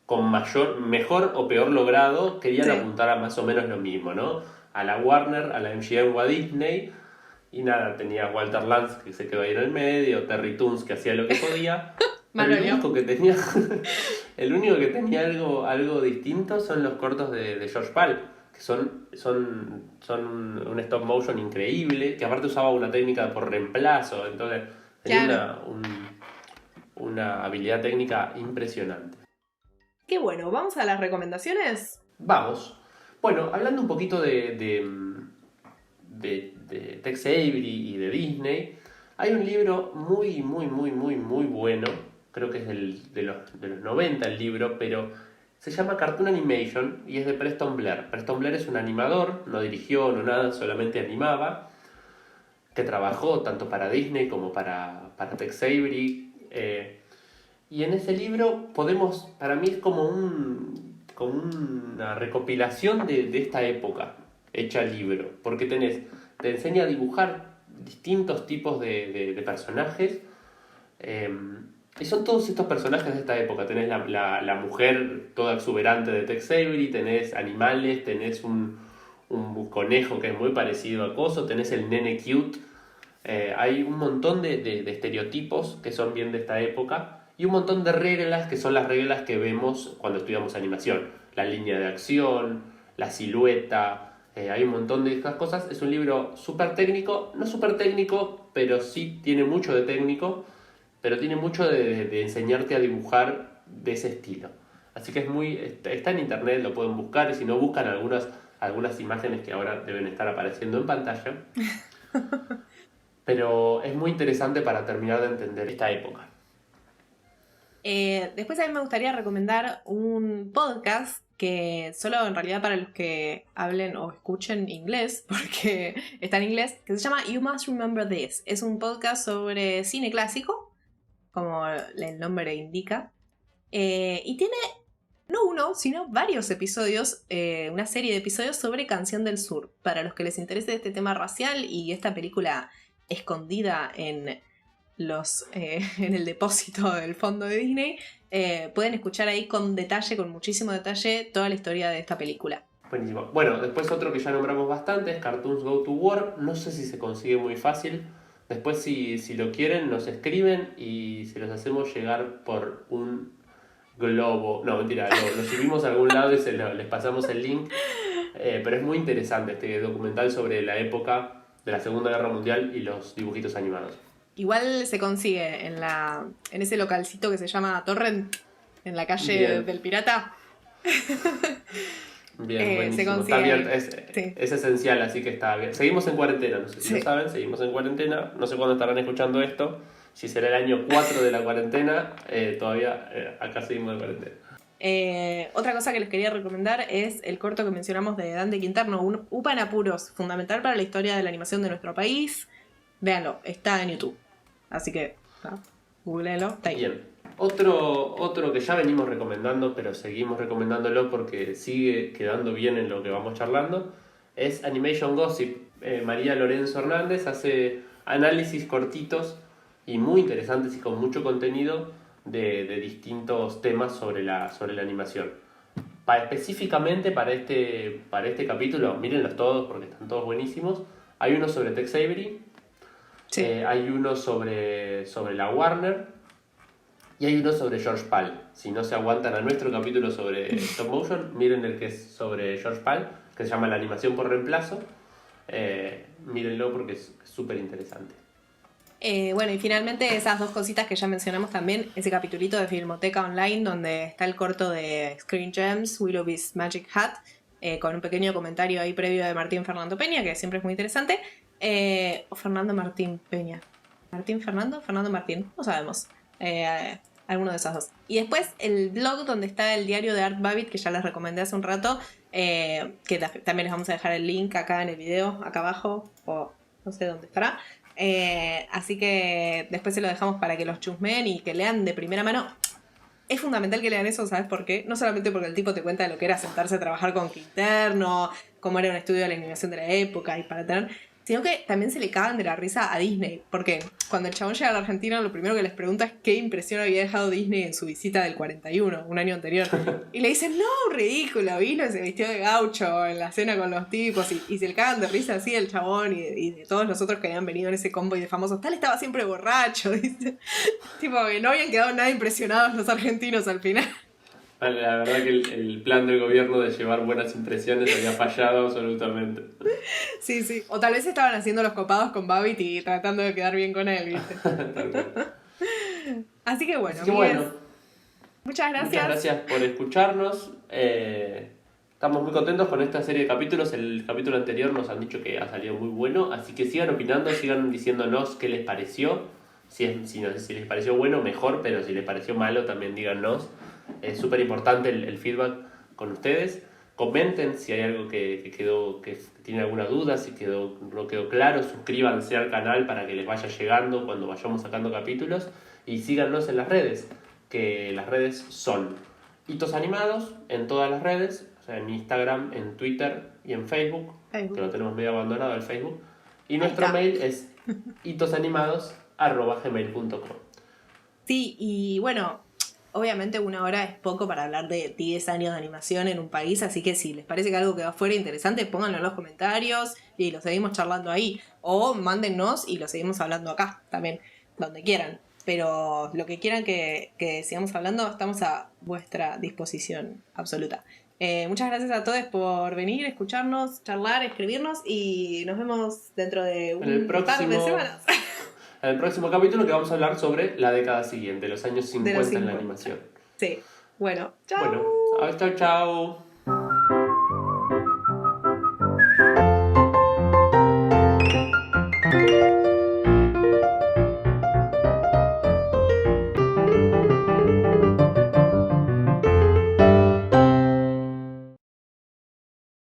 con mejor o peor logrado querían Sí. apuntar a más o menos lo mismo, ¿no? A la Warner, a la MGM o a Disney. Y nada, tenía Walter Lantz que se quedó ahí en el medio, Terry Toons que hacía lo que podía. Pero el Manolio. único que tenía algo distinto son los cortos de George Pal, que son un stop motion increíble, que aparte usaba una técnica por reemplazo, entonces tenía Claro. una habilidad técnica impresionante. Qué bueno, ¿vamos a las recomendaciones? Vamos. Bueno, hablando un poquito de Tex Avery y de Disney, hay un libro muy bueno, creo que es de los 90 el libro, pero se llama Cartoon Animation y es de Preston Blair. Preston Blair es un animador, no dirigió, no nada, solamente animaba, que trabajó tanto para Disney como para Tex Avery. Y en ese libro para mí es como una recopilación de esta época hecha libro, porque te enseña a dibujar distintos tipos de personajes, y son todos estos personajes de esta época. Tenés la mujer toda exuberante de Tex Avery, tenés animales, tenés un conejo que es muy parecido a Coso, tenés el nene cute. Hay un montón de estereotipos que son bien de esta época y un montón de reglas que son las reglas que vemos cuando estudiamos animación. La línea de acción, la silueta, hay un montón de estas cosas. Es un libro súper técnico, no súper técnico, pero sí tiene mucho de técnico, pero tiene mucho de enseñarte a dibujar de ese estilo. Así que está en internet, lo pueden buscar, y si no, buscan algunas imágenes que ahora deben estar apareciendo en pantalla. Pero es muy interesante para terminar de entender esta época. Después a mí me gustaría recomendar un podcast que solo en realidad para los que hablen o escuchen inglés, porque está en inglés, que se llama You Must Remember This. Es un podcast sobre cine clásico, como el nombre indica, y tiene no uno, sino varios episodios, una serie de episodios sobre Canción del Sur. Para los que les interese este tema racial y esta película escondida en el depósito del fondo de Disney, pueden escuchar ahí con muchísimo detalle, toda la historia de esta película. Buenísimo. Bueno, después otro que ya nombramos bastante es Cartoons Go to War. No sé si se consigue muy fácil, Después si lo quieren nos escriben y se los hacemos llegar por un globo. No, mentira, lo subimos a algún lado y les pasamos el link. Pero es muy interesante este documental sobre la época de la Segunda Guerra Mundial y los dibujitos animados. Igual se consigue en ese localcito que se llama Torrent, en la calle Bien. del Pirata. Bien, buenísimo. Se consigue. Está abierto, Sí. es esencial, así que está bien. Seguimos en cuarentena, no sé si Sí. lo saben, seguimos en cuarentena. No sé cuándo estarán escuchando esto. Si será el año 4 de la cuarentena, todavía acá seguimos en cuarentena. Otra cosa que les quería recomendar es el corto que mencionamos de Dante Quinterno, un UPA en apuros, fundamental para la historia de la animación de nuestro país. Véanlo, está en YouTube. Así que, googleenlo, está ahí. Bien. Otro que ya venimos recomendando, pero seguimos recomendándolo porque sigue quedando bien en lo que vamos charlando, es Animation Gossip. María Lorenzo Hernández hace análisis cortitos y muy interesantes y con mucho contenido de distintos temas sobre la animación. Específicamente para este capítulo, mírenlos todos porque están todos buenísimos. Hay uno sobre Tex Avery, Sí. hay uno sobre la Warner y hay uno sobre George Pal. Si no se aguantan a nuestro capítulo sobre stop motion, miren el que es sobre George Pal, que se llama La animación por reemplazo. Mírenlo porque es súper interesante. Bueno, y finalmente esas dos cositas que ya mencionamos también, ese capitulito de Filmoteca Online donde está el corto de Screen Gems, Willoughby's Magic Hat, con un pequeño comentario ahí previo de Martín Fernando Peña, que siempre es muy interesante. O Fernando Martín Peña. ¿Martín Fernando? Fernando Martín, no sabemos. Alguno de esos dos. Y después el blog donde está el diario de Art Babbitt, que ya les recomendé hace un rato, que también les vamos a dejar el link acá en el video, acá abajo, o no sé dónde estará. Así que después se lo dejamos para que los chusmeen y que lean de primera mano. Es fundamental que lean eso, ¿sabes por qué? No solamente porque el tipo te cuenta lo que era sentarse a trabajar con Quinterno, cómo era un estudio de la animación de la época y para tener... Sino que también se le cagan de la risa a Disney. Porque cuando el chabón llega a la Argentina, lo primero que les pregunta es qué impresión había dejado Disney en su visita del 41, un año anterior. Y le dicen, no, ridículo, vino y se vistió de gaucho en la cena con los tipos. Y se le cagan de risa así el chabón y de todos los otros que habían venido en ese convoy de famosos. Tal estaba siempre borracho, dice. Tipo, que no habían quedado nada impresionados los argentinos al final. La verdad que el plan del gobierno de llevar buenas impresiones había fallado absolutamente. Sí, sí. O tal vez estaban haciendo los copados con Babbitt y tratando de quedar bien con él, ¿viste? Así que bueno, muchas gracias. Muchas gracias por escucharnos. Estamos muy contentos con esta serie de capítulos. El capítulo anterior nos han dicho que ha salido muy bueno, así que sigan opinando, sigan diciéndonos qué les pareció. Si les pareció bueno, mejor, pero si les pareció malo, también díganos. Es súper importante el feedback con ustedes. Comenten si hay algo que tiene alguna duda, si no quedó claro. Suscríbanse al canal para que les vaya llegando cuando vayamos sacando capítulos. Y síganos en las redes, que las redes son Hitos Animados en todas las redes, o sea, en Instagram, en Twitter y en Facebook. Que lo tenemos medio abandonado el Facebook. Y nuestro mail es hitosanimados@gmail.com. Sí, y bueno, obviamente 1 hora es poco para hablar de 10 años de animación en un país, así que si les parece que algo quedó fuera interesante, pónganlo en los comentarios y lo seguimos charlando ahí. O mándennos y lo seguimos hablando acá también, donde quieran. Pero lo que quieran que sigamos hablando, estamos a vuestra disposición absoluta. Muchas gracias a todos por venir, escucharnos, charlar, escribirnos y nos vemos dentro de un par de semanas. En el próximo capítulo que vamos a hablar sobre la década siguiente, los años 50 en la animación. Sí. Bueno, chao. Bueno, chao.